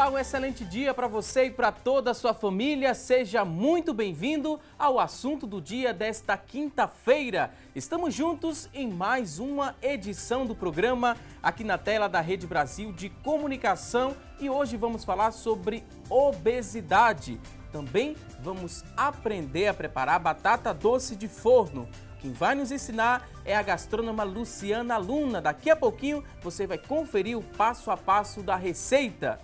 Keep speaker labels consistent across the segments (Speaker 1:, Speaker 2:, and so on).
Speaker 1: Olá, um excelente dia para você e para toda a sua família. Seja muito bem-vindo ao assunto do dia desta quinta-feira. Estamos juntos em mais uma edição do programa aqui na tela da Rede Brasil de Comunicação e hoje vamos falar sobre obesidade. Também vamos aprender a preparar batata doce de forno. Quem vai nos ensinar é a gastrônoma Luciana Luna. Daqui a pouquinho você vai conferir o passo a passo da receita.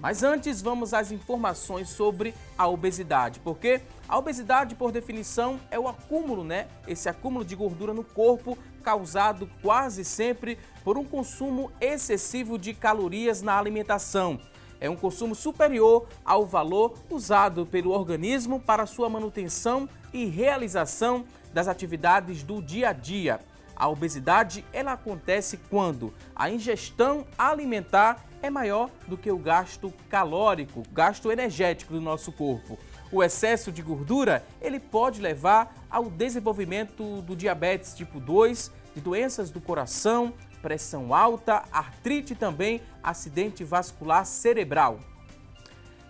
Speaker 1: Mas antes vamos às informações sobre a obesidade, porque a obesidade, por definição, é o acúmulo, Esse acúmulo de gordura no corpo causado quase sempre por um consumo excessivo de calorias na alimentação. É um consumo superior ao valor usado pelo organismo para sua manutenção e realização das atividades do dia a dia. A obesidade, ela acontece quando a ingestão alimentar é maior do que o gasto calórico, gasto energético do nosso corpo. O excesso de gordura, ele pode levar ao desenvolvimento do diabetes tipo 2, de doenças do coração, pressão alta, artrite e também acidente vascular cerebral.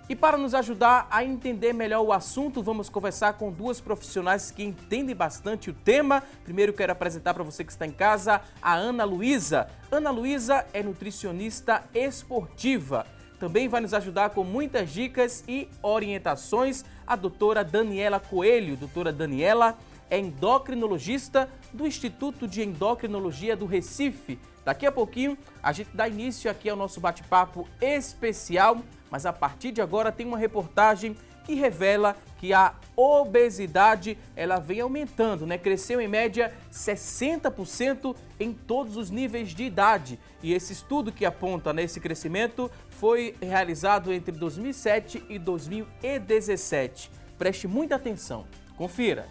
Speaker 1: E para nos ajudar a entender melhor o assunto, vamos conversar com duas profissionais que entendem bastante o tema. Primeiro quero apresentar para você que está em casa a Ana Luísa. Ana Luísa é nutricionista esportiva. Também vai nos ajudar com muitas dicas e orientações a doutora Daniela Coelho. Doutora Daniela é endocrinologista do Instituto de Endocrinologia do Recife. Daqui a pouquinho a gente dá início aqui ao nosso bate-papo especial, mas a partir de agora tem uma reportagem que revela que a obesidade ela vem aumentando, Cresceu em média 60% em todos os níveis de idade. E esse estudo que aponta nesse crescimento foi realizado entre 2007 e 2017. Preste muita atenção. Confira.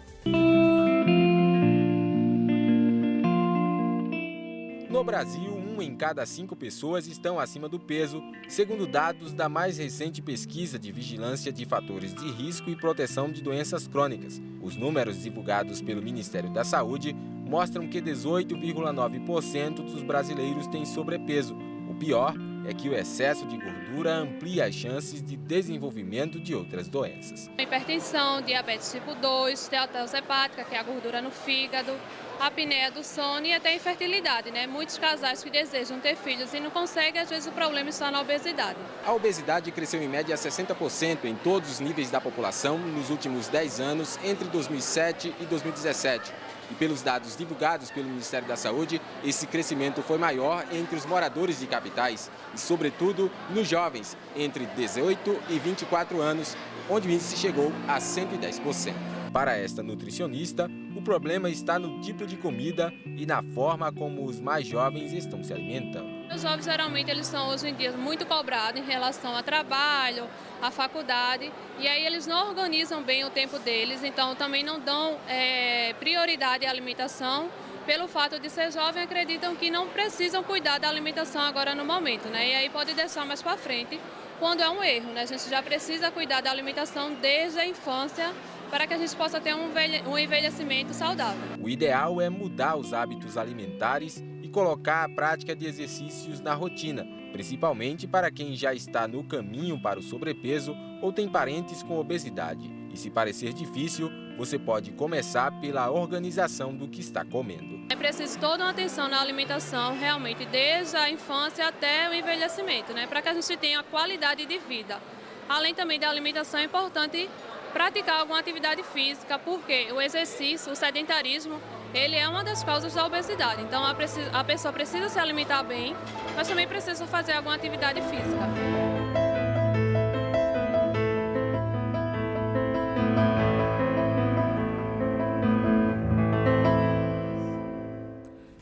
Speaker 2: No Brasil, 1 em cada 5 pessoas estão acima do peso, segundo dados da mais recente pesquisa de vigilância de fatores de risco e proteção de doenças crônicas. Os números divulgados pelo Ministério da Saúde mostram que 18,9% dos brasileiros têm sobrepeso. O pior é que o excesso de gordura amplia as chances de desenvolvimento de outras doenças.
Speaker 3: Hipertensão, diabetes tipo 2, esteatose hepática, que é a gordura no fígado, a apneia do sono e até infertilidade, Muitos casais que desejam ter filhos e não conseguem, às vezes o problema está na obesidade.
Speaker 2: A obesidade cresceu em média 60% em todos os níveis da população nos últimos 10 anos, entre 2007 e 2017. E pelos dados divulgados pelo Ministério da Saúde, esse crescimento foi maior entre os moradores de capitais e, sobretudo, nos jovens, entre 18 e 24 anos, onde o índice chegou a 110%. Para esta nutricionista, o problema está no tipo de comida e na forma como os mais jovens estão se alimentando.
Speaker 3: Os jovens, geralmente, eles são hoje em dia muito cobrados em relação ao trabalho, à faculdade, e aí eles não organizam bem o tempo deles, então também não dão prioridade à alimentação. Pelo fato de ser jovem, acreditam que não precisam cuidar da alimentação agora no momento, E aí pode deixar mais para frente, quando é um erro, A gente já precisa cuidar da alimentação desde a infância, para que a gente possa ter um envelhecimento saudável.
Speaker 2: O ideal é mudar os hábitos alimentares e colocar a prática de exercícios na rotina, principalmente para quem já está no caminho para o sobrepeso ou tem parentes com obesidade. E se parecer difícil, você pode começar pela organização do que está comendo.
Speaker 3: É preciso toda uma atenção na alimentação, realmente, desde a infância até o envelhecimento, para que a gente tenha qualidade de vida. Além também da alimentação, é importante praticar alguma atividade física, porque o exercício, o sedentarismo, ele é uma das causas da obesidade. Então a pessoa precisa se alimentar bem, mas também precisa fazer alguma atividade física.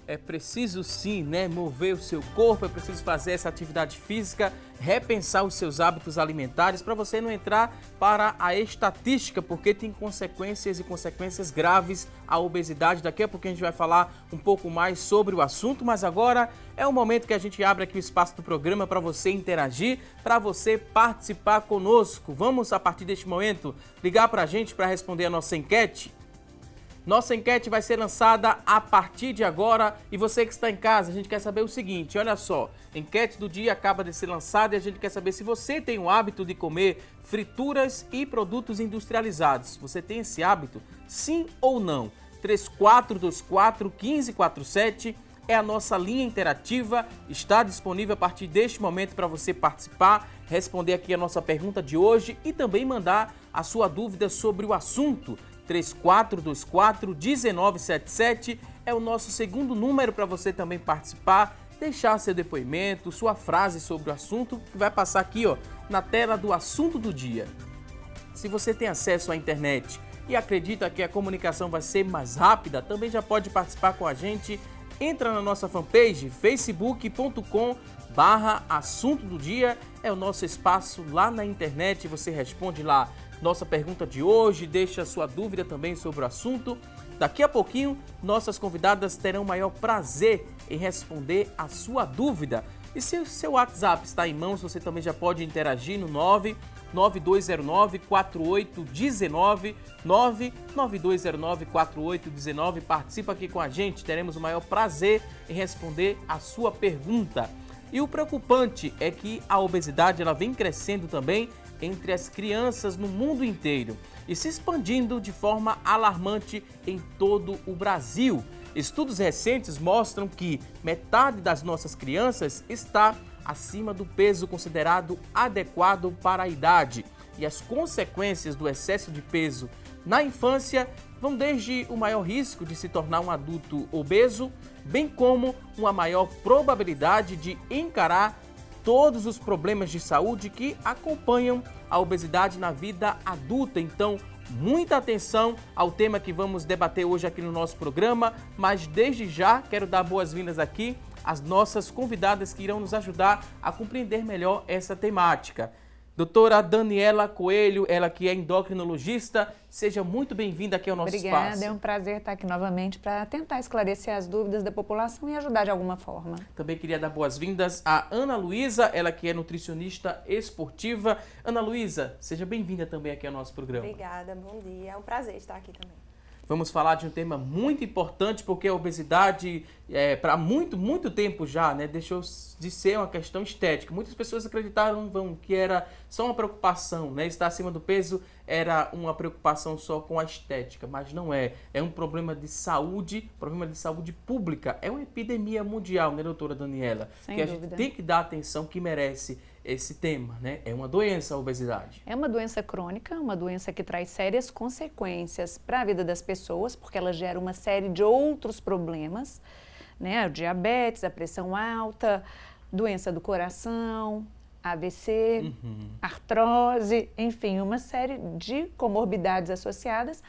Speaker 1: É preciso sim, mover o seu corpo, é preciso fazer essa atividade física, repensar os seus hábitos alimentares para você não entrar para a estatística, porque tem consequências e consequências graves a obesidade. Daqui a pouco a gente vai falar um pouco mais sobre o assunto, mas agora é o momento que a gente abre aqui o espaço do programa para você interagir, para você participar conosco. Vamos, a partir deste momento, ligar para a gente para responder a nossa enquete? Nossa enquete vai ser lançada a partir de agora e você que está em casa, a gente quer saber o seguinte, olha só, a enquete do dia acaba de ser lançada e a gente quer saber se você tem o hábito de comer frituras e produtos industrializados. Você tem esse hábito? Sim ou não? 3424-1547 é a nossa linha interativa, está disponível a partir deste momento para você participar, responder aqui a nossa pergunta de hoje e também mandar a sua dúvida sobre o assunto. 3424-1977 é o nosso segundo número para você também participar, deixar seu depoimento, sua frase sobre o assunto, que vai passar aqui na tela do assunto do dia. Se você tem acesso à internet e acredita que a comunicação vai ser mais rápida, também já pode participar com a gente. Entra na nossa fanpage, facebook.com/assunto do dia, é o nosso espaço lá na internet, você responde lá nossa pergunta de hoje, deixa sua dúvida também sobre o assunto. Daqui a pouquinho, nossas convidadas terão o maior prazer em responder a sua dúvida. E se o seu WhatsApp está em mãos, você também já pode interagir no 99209-4819, 99209-4819. Participa aqui com a gente, teremos o maior prazer em responder a sua pergunta. E o preocupante é que a obesidade ela vem crescendo também entre as crianças no mundo inteiro e se expandindo de forma alarmante em todo o Brasil. Estudos recentes mostram que metade das nossas crianças está acima do peso considerado adequado para a idade. E as consequências do excesso de peso na infância vão desde o maior risco de se tornar um adulto obeso, bem como uma maior probabilidade de encarar todos os problemas de saúde que acompanham a obesidade na vida adulta. Então, muita atenção ao tema que vamos debater hoje aqui no nosso programa, mas desde já quero dar boas-vindas aqui às nossas convidadas que irão nos ajudar a compreender melhor essa temática. Doutora Daniela Coelho, ela que é endocrinologista, seja muito bem-vinda aqui ao nosso espaço.
Speaker 4: Obrigada, é um prazer estar aqui novamente para tentar esclarecer as dúvidas da população e ajudar de alguma forma.
Speaker 1: Também queria dar boas-vindas a Ana Luísa, ela que é nutricionista esportiva. Ana Luísa, seja bem-vinda também aqui ao nosso programa.
Speaker 5: Obrigada, bom dia, é um prazer estar aqui também.
Speaker 1: Vamos falar de um tema muito importante, porque a obesidade, para muito tempo já, deixou de ser uma questão estética. Muitas pessoas acreditaram que era só uma preocupação, estar acima do peso era uma preocupação só com a estética, mas não é. É um problema de saúde pública. É uma epidemia mundial, doutora Daniela?
Speaker 4: Sem
Speaker 1: que
Speaker 4: dúvida.
Speaker 1: A gente tem que dar a atenção que merece esse tema, É uma doença a obesidade.
Speaker 4: É uma doença crônica, uma doença que traz sérias consequências para a vida das pessoas, porque ela gera uma série de outros problemas, o diabetes, a pressão alta, doença do coração, AVC, artrose, enfim, uma série de comorbidades associadas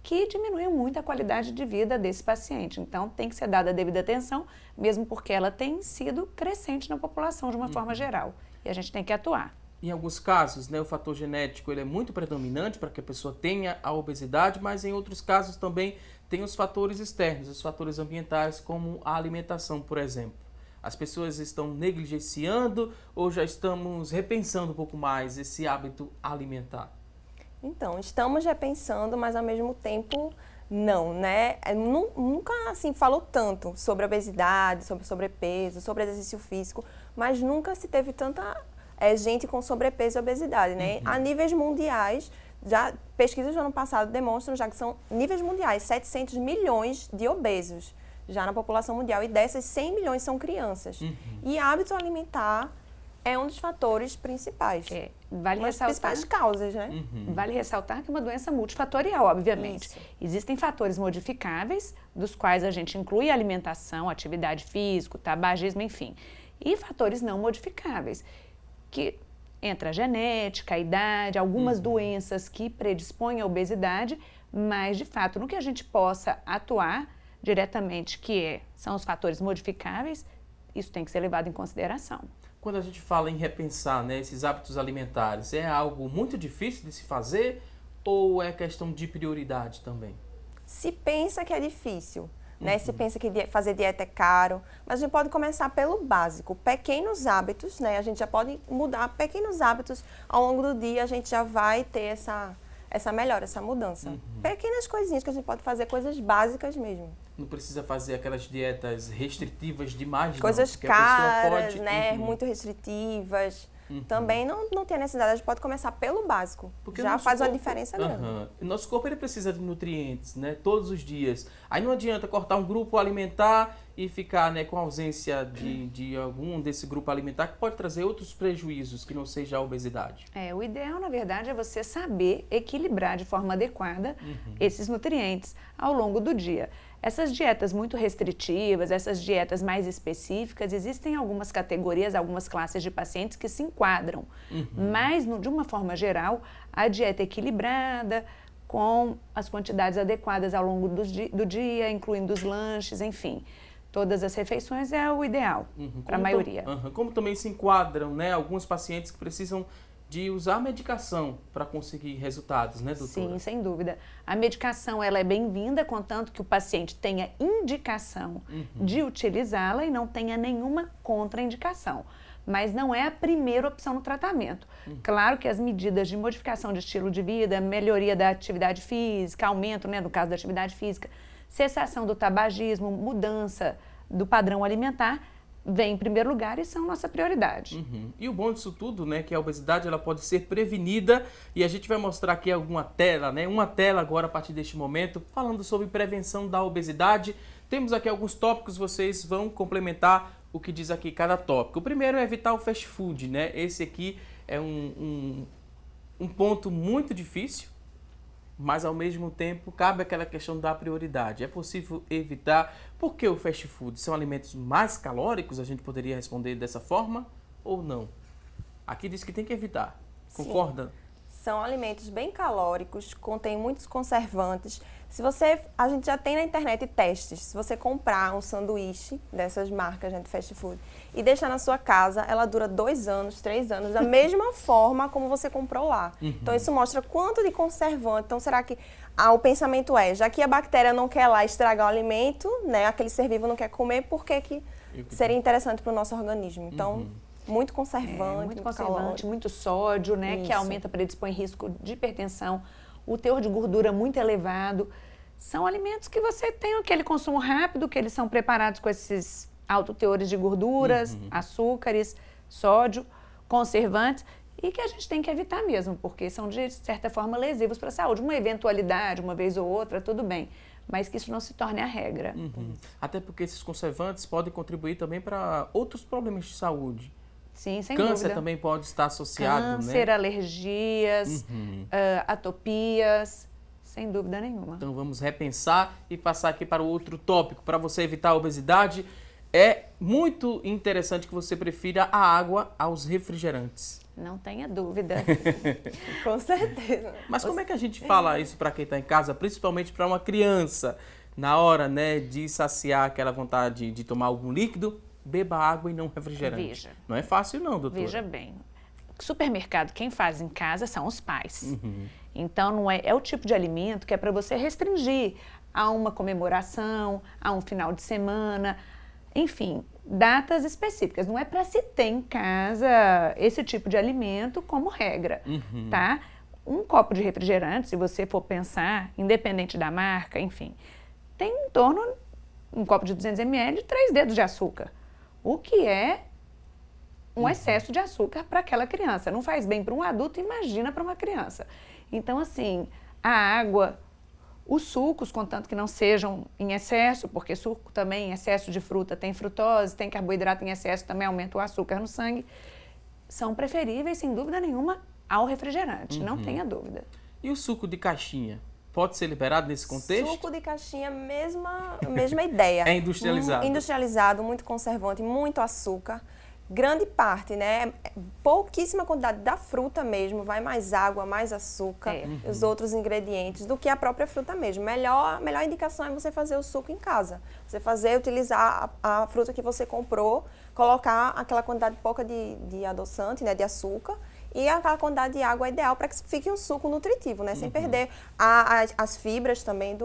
Speaker 4: que diminuem muito a qualidade de vida desse paciente. Então, tem que ser dada a devida atenção, mesmo porque ela tem sido crescente na população de uma forma geral. E a gente tem que atuar.
Speaker 1: Em alguns casos, o fator genético ele é muito predominante para que a pessoa tenha a obesidade, mas em outros casos também tem os fatores externos, os fatores ambientais, como a alimentação, por exemplo. As pessoas estão negligenciando ou já estamos repensando um pouco mais esse hábito alimentar?
Speaker 5: Então, estamos repensando, mas ao mesmo tempo não, Nunca, falou tanto sobre obesidade, sobre sobrepeso, sobre exercício físico, mas nunca se teve tanta gente com sobrepeso e obesidade, A níveis mundiais, pesquisas do ano passado demonstram já que são níveis mundiais, 700 milhões de obesos já na população mundial e dessas 100 milhões são crianças. E hábito alimentar é um dos fatores principais.
Speaker 4: Vale
Speaker 5: uma das
Speaker 4: ressaltar,
Speaker 5: principais causas,
Speaker 4: Vale ressaltar que é uma doença multifatorial, obviamente.
Speaker 5: Isso.
Speaker 4: Existem fatores modificáveis, dos quais a gente inclui a alimentação, atividade física, tabagismo, enfim. E fatores não modificáveis, que entra a genética, a idade, algumas doenças que predispõem à obesidade, mas, de fato, no que a gente possa atuar diretamente, são os fatores modificáveis, isso tem que ser levado em consideração.
Speaker 1: Quando a gente fala em repensar esses hábitos alimentares, é algo muito difícil de se fazer ou é questão de prioridade também?
Speaker 5: Se pensa que é difícil, Se pensa que fazer dieta é caro, mas a gente pode começar pelo básico, pequenos hábitos, A gente já pode mudar pequenos hábitos ao longo do dia, a gente já vai ter essa essa melhora, essa mudança. Pequenas coisinhas que a gente pode fazer, coisas básicas mesmo.
Speaker 1: Não precisa fazer aquelas dietas restritivas demais,
Speaker 5: Coisas
Speaker 1: não, porque a pessoa
Speaker 5: caras,
Speaker 1: pode,
Speaker 5: né? Muito restritivas. Também não tem necessidade, a gente pode começar pelo básico.
Speaker 1: Porque
Speaker 5: já
Speaker 1: nosso
Speaker 5: faz uma
Speaker 1: corpo-
Speaker 5: diferença grande.
Speaker 1: O nosso corpo ele precisa de nutrientes, né? Todos os dias. Aí não adianta cortar um grupo alimentar e ficar, né, com ausência de algum desse grupo alimentar que pode trazer outros prejuízos que não seja a obesidade.
Speaker 4: O ideal, na verdade, é você saber equilibrar de forma adequada esses nutrientes ao longo do dia. Essas dietas muito restritivas, essas dietas mais específicas, existem algumas categorias, algumas classes de pacientes que se enquadram. Mas, de uma forma geral, a dieta equilibrada, com as quantidades adequadas ao longo do dia, incluindo os lanches, enfim. Todas as refeições é o ideal para a maioria.
Speaker 1: Como também se enquadram, né, alguns pacientes que precisam de usar medicação para conseguir resultados, né, doutora?
Speaker 4: Sim, sem dúvida. A medicação ela é bem-vinda, contanto que o paciente tenha indicação de utilizá-la e não tenha nenhuma contraindicação. Mas não é a primeira opção no tratamento. Claro que as medidas de modificação de estilo de vida, melhoria da atividade física, aumento, né, no caso da atividade física, cessação do tabagismo, mudança do padrão alimentar, vem em primeiro lugar e são nossa prioridade.
Speaker 1: E o bom disso tudo, né, que a obesidade ela pode ser prevenida e a gente vai mostrar aqui alguma tela, né, uma tela agora a partir deste momento, falando sobre prevenção da obesidade. Temos aqui alguns tópicos, vocês vão complementar o que diz aqui cada tópico. O primeiro é evitar o fast food, né, esse aqui é um ponto muito difícil, mas ao mesmo tempo cabe aquela questão da prioridade. É possível evitar? Por que o fast food? São alimentos mais calóricos? A gente poderia responder dessa forma ou não? Aqui diz que tem que evitar. Concorda?
Speaker 5: São alimentos bem calóricos, contêm muitos conservantes. A gente já tem na internet testes. Se você comprar um sanduíche dessas marcas, de fast food, e deixar na sua casa, ela dura 2 anos, 3 anos, da mesma forma como você comprou lá. Então, isso mostra quanto de conservante. Então, será que o pensamento é, já que a bactéria não quer lá estragar o alimento, né, aquele ser vivo não quer comer, por que seria interessante para o nosso organismo? Então, muito conservante,
Speaker 4: muito conservante,
Speaker 5: calórico.
Speaker 4: muito sódio, né, que aumenta, predispõe risco de hipertensão, o teor de gordura muito elevado. São alimentos que você tem aquele consumo rápido, que eles são preparados com esses altos teores de gorduras, açúcares, sódio, conservantes, e que a gente tem que evitar mesmo, porque são, de certa forma, lesivos para a saúde. Uma eventualidade, uma vez ou outra, tudo bem, mas que isso não se torne a regra.
Speaker 1: Até porque esses conservantes podem contribuir também para outros problemas de saúde.
Speaker 4: Sim, sem
Speaker 1: Câncer
Speaker 4: dúvida.
Speaker 1: também pode estar associado,
Speaker 4: Câncer,
Speaker 1: né?
Speaker 4: alergias, atopias, sem dúvida nenhuma.
Speaker 1: Então vamos repensar e passar aqui para o outro tópico. Para você evitar a obesidade, é muito interessante que você prefira a água aos refrigerantes.
Speaker 4: Não tenha dúvida.
Speaker 5: Com certeza.
Speaker 1: Mas como é que a gente fala isso para quem está em casa, principalmente para uma criança? Na hora, né, de saciar aquela vontade de tomar algum líquido, beba água e não refrigerante.
Speaker 4: Veja.
Speaker 1: Não é fácil não, doutora.
Speaker 4: Veja bem, supermercado, quem faz em casa são os pais. Então, não é o tipo de alimento que é para você restringir a uma comemoração, a um final de semana, enfim, datas específicas. Não é para se ter em casa esse tipo de alimento como regra, tá? Um copo de refrigerante, se você for pensar, independente da marca, enfim, tem em torno, um copo de 200 ml, 3 dedos de açúcar. O que é um excesso de açúcar para aquela criança. Não faz bem para um adulto, imagina para uma criança. Então, assim, a água, os sucos, contanto que não sejam em excesso, porque suco também, em excesso de fruta, tem frutose, tem carboidrato em excesso, também aumenta o açúcar no sangue, são preferíveis, sem dúvida nenhuma, ao refrigerante, não tenha dúvida.
Speaker 1: E o suco de caixinha? Pode ser liberado nesse contexto?
Speaker 5: Suco de caixinha, mesma ideia.
Speaker 1: É industrializado.
Speaker 5: Industrializado, muito conservante, muito açúcar. Grande parte, né? Pouquíssima quantidade da fruta mesmo, vai mais água, mais açúcar, os outros ingredientes, do que a própria fruta mesmo. Melhor indicação é você fazer o suco em casa. Você utilizar a fruta que você comprou, colocar aquela quantidade pouca de adoçante, né? De açúcar, e aquela quantidade de água ideal para que fique um suco nutritivo, né? Sem perder as fibras também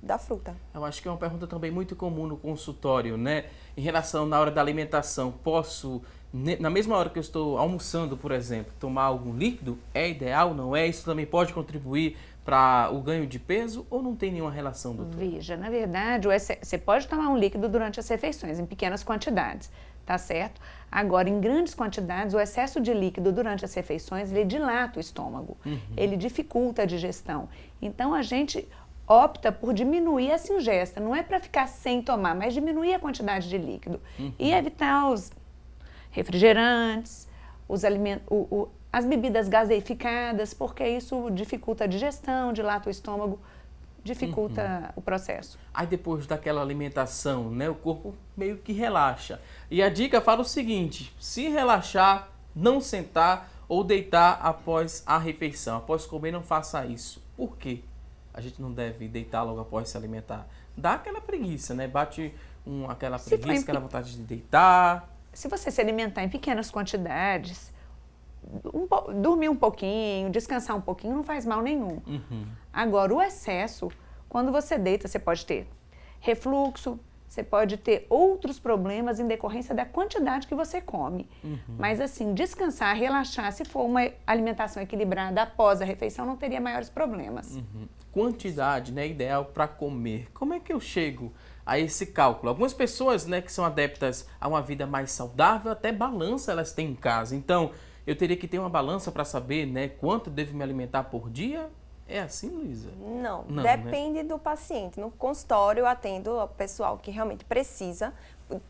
Speaker 5: da fruta.
Speaker 1: Eu acho que é uma pergunta também muito comum no consultório, né? Em relação na hora da alimentação, posso na mesma hora que eu estou almoçando, por exemplo, tomar algum líquido, é ideal, não é? Isso também pode contribuir para o ganho de peso ou não tem nenhuma relação, doutor?
Speaker 4: Veja, na verdade, você pode tomar um líquido durante as refeições, em pequenas quantidades, tá certo? Agora, em grandes quantidades, o excesso de líquido durante as refeições, ele dilata o estômago, ele dificulta a digestão. Então, a gente opta por diminuir essa ingesta, não é para ficar sem tomar, mas diminuir a quantidade de líquido e evitar os refrigerantes, as bebidas gaseificadas, porque isso dificulta a digestão, dilata o estômago, dificulta o processo.
Speaker 1: Aí depois daquela alimentação, né, o corpo meio que relaxa. E a dica fala o seguinte, se relaxar, não sentar ou deitar após a refeição. Após comer, não faça isso. Por quê? A gente não deve deitar logo após se alimentar. Dá aquela preguiça, né? Bate aquela preguiça, aquela vontade de deitar.
Speaker 4: Se você se alimentar em pequenas quantidades, dormir um pouquinho, descansar um pouquinho, não faz mal nenhum. Agora, o excesso, quando você deita, você pode ter refluxo, você pode ter outros problemas em decorrência da quantidade que você come. Mas assim, descansar, relaxar, se for uma alimentação equilibrada após a refeição, não teria maiores problemas.
Speaker 1: Quantidade, né, ideal para comer. Como é que eu chego a esse cálculo? Algumas pessoas, né, que são adeptas a uma vida mais saudável, até balança elas têm em casa. Então, eu teria que ter uma balança para saber, né, quanto devo me alimentar por dia? É assim, Luísa?
Speaker 5: Não,
Speaker 1: né?
Speaker 5: Depende do paciente. No consultório, eu atendo o pessoal que realmente precisa,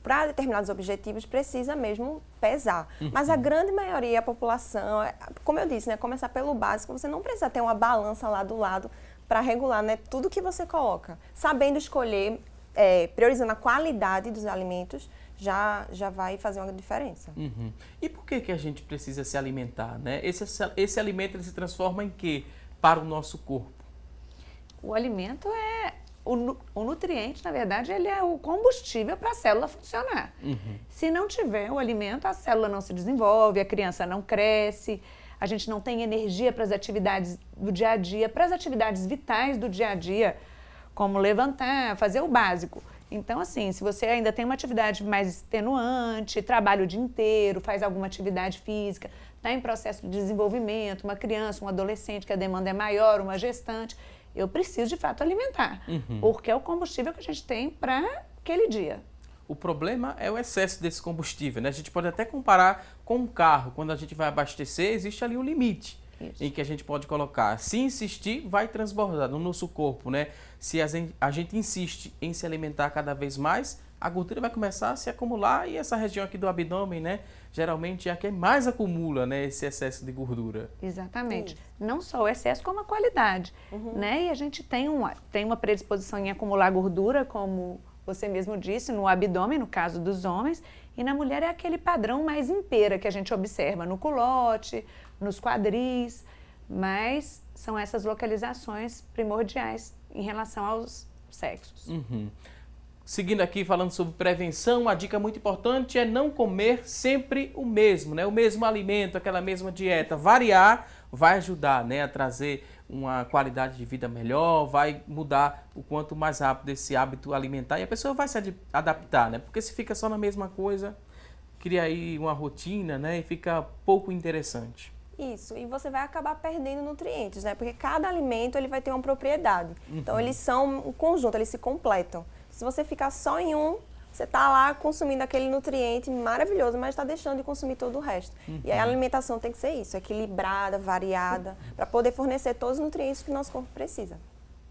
Speaker 5: para determinados objetivos, precisa mesmo pesar. Mas a grande maioria da população, como eu disse, né, começar pelo básico, você não precisa ter uma balança lá do lado para regular, né, tudo que você coloca. Sabendo escolher, priorizando a qualidade dos alimentos, já vai fazer uma diferença.
Speaker 1: E por que a gente precisa se alimentar, né? Esse alimento ele se transforma em quê para o nosso corpo?
Speaker 4: O alimento o nutriente, na verdade, ele é o combustível para a célula funcionar. Se não tiver o alimento, a célula não se desenvolve, a criança não cresce, a gente não tem energia para as atividades do dia a dia, para as atividades vitais do dia a dia, como levantar, fazer o básico. Então, assim, se você ainda tem uma atividade mais extenuante, trabalha o dia inteiro, faz alguma atividade física, está em processo de desenvolvimento, uma criança, um adolescente que a demanda é maior, uma gestante, eu preciso de fato alimentar, porque é o combustível que a gente tem para aquele dia.
Speaker 1: O problema é o excesso desse combustível, né? A gente pode até comparar com um carro. Quando a gente vai abastecer, existe ali um limite em que a gente pode colocar. Se insistir, vai transbordar no nosso corpo, né? Se a gente insiste em se alimentar cada vez mais, a gordura vai começar a se acumular e essa região aqui do abdômen, né? Geralmente é a que mais acumula, né, esse excesso de gordura.
Speaker 4: Exatamente. Não só o excesso, como a qualidade, né? E a gente tem uma predisposição em acumular gordura, como você mesmo disse, no abdômen, no caso dos homens, e na mulher é aquele padrão mais em pera que a gente observa no culote, nos quadris, mas são essas localizações primordiais em relação aos sexos.
Speaker 1: Seguindo aqui, falando sobre prevenção, a dica muito importante é não comer sempre o mesmo, né? O mesmo alimento, aquela mesma dieta. Variar vai ajudar, né, a trazer uma qualidade de vida melhor, vai mudar o quanto mais rápido esse hábito alimentar e a pessoa vai se adaptar, né? Porque se fica só na mesma coisa, cria aí uma rotina, né, e fica pouco interessante.
Speaker 5: Isso, e você vai acabar perdendo nutrientes, né? Porque cada alimento ele vai ter uma propriedade. Então, eles são um conjunto, eles se completam. Se você ficar só em um, você está lá consumindo aquele nutriente maravilhoso, mas está deixando de consumir todo o resto. E aí a alimentação tem que ser isso, equilibrada, variada, para poder fornecer todos os nutrientes que o nosso corpo precisa.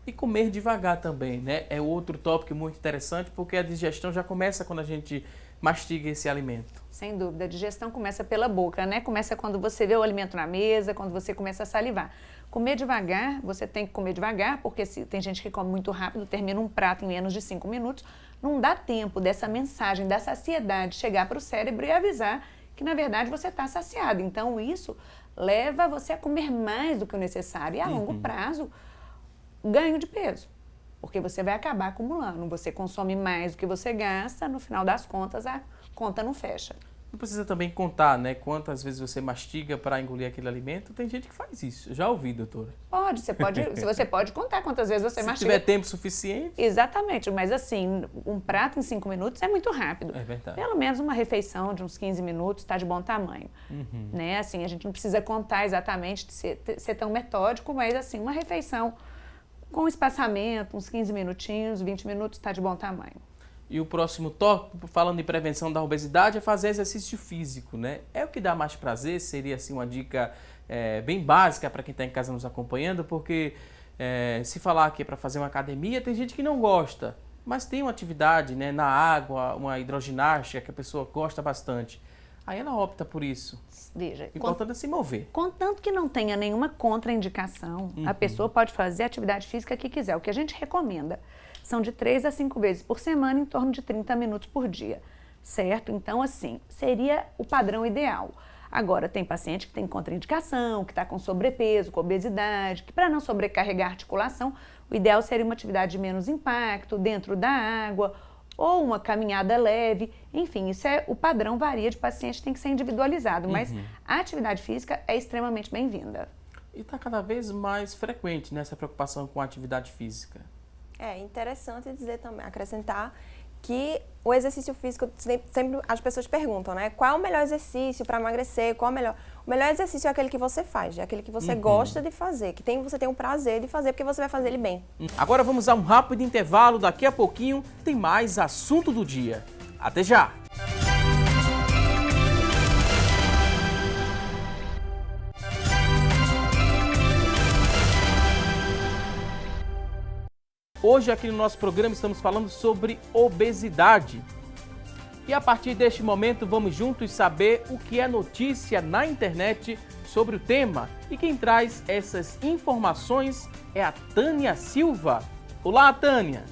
Speaker 1: E comer devagar também, né? É outro tópico muito interessante, porque a digestão já começa quando a gente mastiga esse alimento.
Speaker 4: Sem dúvida, a digestão começa pela boca, né? Começa quando você vê o alimento na mesa, quando você começa a salivar. Comer devagar, você tem que comer devagar, porque se tem gente que come muito rápido, termina um prato em menos de 5 minutos, não dá tempo dessa mensagem da saciedade chegar para o cérebro e avisar que, na verdade, você está saciado. Então, isso leva você a comer mais do que o necessário e, a longo prazo, ganho de peso. Porque você vai acabar acumulando. Você consome mais do que você gasta, no final das contas, a conta não fecha.
Speaker 1: Não precisa também contar, né, quantas vezes você mastiga para engolir aquele alimento. Tem gente que faz isso. Eu já ouvi, doutora.
Speaker 4: Você pode contar quantas vezes você mastiga.
Speaker 1: Se tiver tempo suficiente.
Speaker 4: Exatamente, mas assim, um prato em 5 minutos é muito rápido.
Speaker 1: É verdade.
Speaker 4: Pelo menos uma refeição de uns 15 minutos está de bom tamanho. Né? Assim, a gente não precisa contar exatamente, ser tão metódico, mas assim, uma refeição com espaçamento, uns 15 minutinhos, 20 minutos está de bom tamanho.
Speaker 1: E o próximo tópico, falando em prevenção da obesidade, é fazer exercício físico, né? É o que dá mais prazer, seria assim uma dica bem básica para quem está em casa nos acompanhando, porque se falar que é para fazer uma academia, tem gente que não gosta, mas tem uma atividade, né, na água, uma hidroginástica que a pessoa gosta bastante. Aí ela opta por isso.
Speaker 4: Veja,
Speaker 1: o importante é se mover.
Speaker 4: Contanto que não tenha nenhuma contraindicação, a pessoa pode fazer a atividade física que quiser. O que a gente recomenda são de 3 a 5 vezes por semana, em torno de 30 minutos por dia, certo? Então, assim, seria o padrão ideal. Agora, tem paciente que tem contraindicação, que está com sobrepeso, com obesidade, que para não sobrecarregar a articulação, o ideal seria uma atividade de menos impacto, dentro da água, ou uma caminhada leve, enfim, isso o padrão varia de paciente, tem que ser individualizado, mas a atividade física é extremamente bem-vinda.
Speaker 1: E está cada vez mais frequente nessa preocupação com a atividade física.
Speaker 5: É interessante dizer também, acrescentar que o exercício físico, sempre as pessoas perguntam, né? Qual é o melhor exercício para emagrecer? Qual é o melhor? O melhor exercício é aquele que você faz, é aquele que você gosta de fazer, que você tem o prazer de fazer, porque você vai fazer ele bem.
Speaker 1: Agora vamos a um rápido intervalo, daqui a pouquinho tem mais assunto do dia. Até já! Hoje aqui no nosso programa estamos falando sobre obesidade. E a partir deste momento vamos juntos saber o que é notícia na internet sobre o tema. E quem traz essas informações é a Tânia Silva. Olá, Tânia!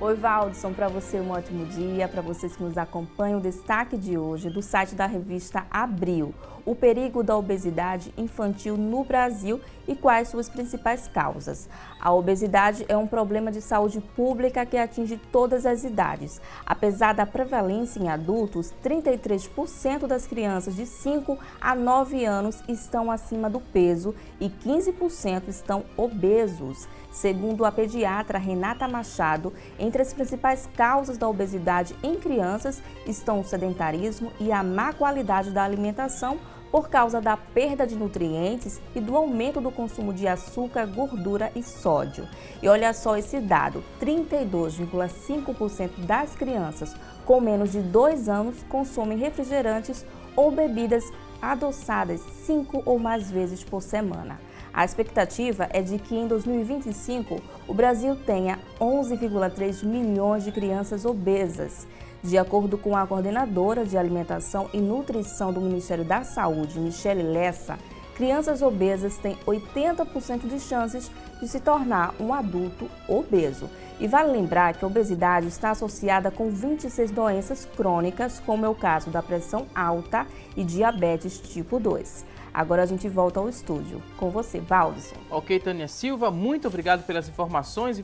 Speaker 6: Oi, Valdson, para você um ótimo dia, para vocês que nos acompanham, o destaque de hoje do site da revista Abril, o perigo da obesidade infantil no Brasil e quais suas principais causas. A obesidade é um problema de saúde pública que atinge todas as idades. Apesar da prevalência em adultos, 33% das crianças de 5 a 9 anos estão acima do peso e 15% estão obesos. Segundo a pediatra Renata Machado, entre as principais causas da obesidade em crianças estão o sedentarismo e a má qualidade da alimentação por causa da perda de nutrientes e do aumento do consumo de açúcar, gordura e sódio. E olha só esse dado, 32,5% das crianças com menos de 2 anos consomem refrigerantes ou bebidas adoçadas 5 ou mais vezes por semana. A expectativa é de que em 2025 o Brasil tenha 11,3 milhões de crianças obesas. De acordo com a coordenadora de Alimentação e Nutrição do Ministério da Saúde, Michele Lessa, crianças obesas têm 80% de chances de se tornar um adulto obeso. E vale lembrar que a obesidade está associada com 26 doenças crônicas, como é o caso da pressão alta e diabetes tipo 2. Agora a gente volta ao estúdio. Com você, Valdson.
Speaker 1: Ok, Tânia Silva, muito obrigado pelas informações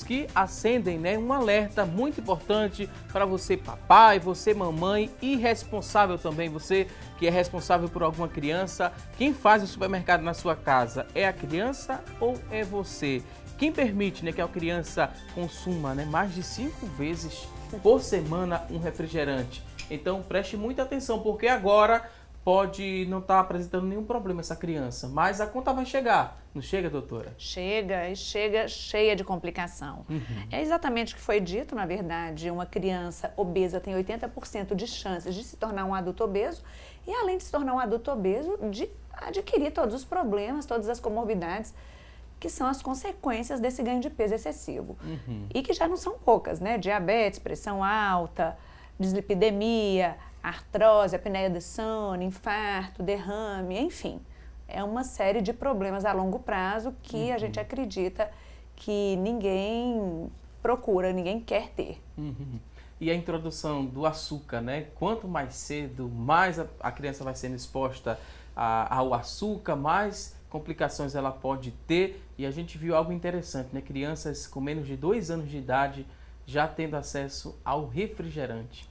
Speaker 1: que acendem, né, um alerta muito importante para você, papai, você, mamãe, e responsável também, você que é responsável por alguma criança. Quem faz o supermercado na sua casa é a criança ou é você? Quem permite, né, que a criança consuma, né, mais de 5 vezes por semana um refrigerante? Então preste muita atenção, porque agora pode não estar apresentando nenhum problema essa criança, mas a conta vai chegar. Não chega, doutora?
Speaker 4: Chega, e chega cheia de complicação. É exatamente o que foi dito, na verdade. Uma criança obesa tem 80% de chances de se tornar um adulto obeso e, além de se tornar um adulto obeso, de adquirir todos os problemas, todas as comorbidades, que são as consequências desse ganho de peso excessivo. E que já não são poucas, né? Diabetes, pressão alta, dislipidemia, artrose, apneia do sono, infarto, derrame, enfim. É uma série de problemas a longo prazo que a gente acredita que ninguém procura, ninguém quer ter.
Speaker 1: E a introdução do açúcar, né? Quanto mais cedo, mais a criança vai sendo exposta ao açúcar, mais complicações ela pode ter. E a gente viu algo interessante, né? Crianças com menos de 2 anos de idade já tendo acesso ao refrigerante.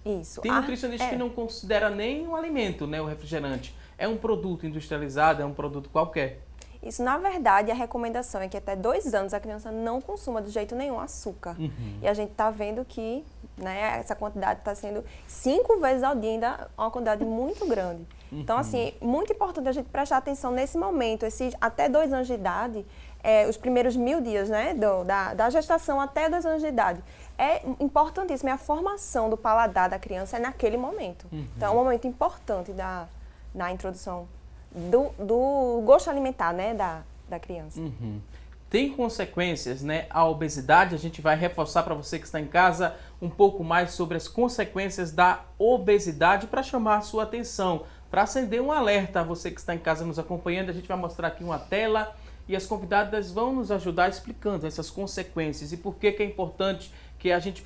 Speaker 5: Isso.
Speaker 1: Tem nutricionista que não considera nem um alimento, né, o refrigerante. É um produto industrializado, é um produto qualquer.
Speaker 5: Isso, na verdade, a recomendação é que até 2 anos a criança não consuma de jeito nenhum açúcar. E a gente está vendo que, né, essa quantidade está sendo 5 vezes ao dia, ainda uma quantidade muito grande. Então, assim, muito importante a gente prestar atenção nesse momento, até 2 anos de idade, os primeiros 1000 dias, né, da gestação até 2 anos de idade. É importantíssimo, a formação do paladar da criança é naquele momento. Então, é um momento importante na introdução do gosto alimentar, né, da criança.
Speaker 1: Tem consequências, né, a obesidade. A gente vai reforçar para você que está em casa um pouco mais sobre as consequências da obesidade para chamar a sua atenção, para acender um alerta a você que está em casa nos acompanhando. A gente vai mostrar aqui uma tela e as convidadas vão nos ajudar explicando essas consequências e por que é importante que a gente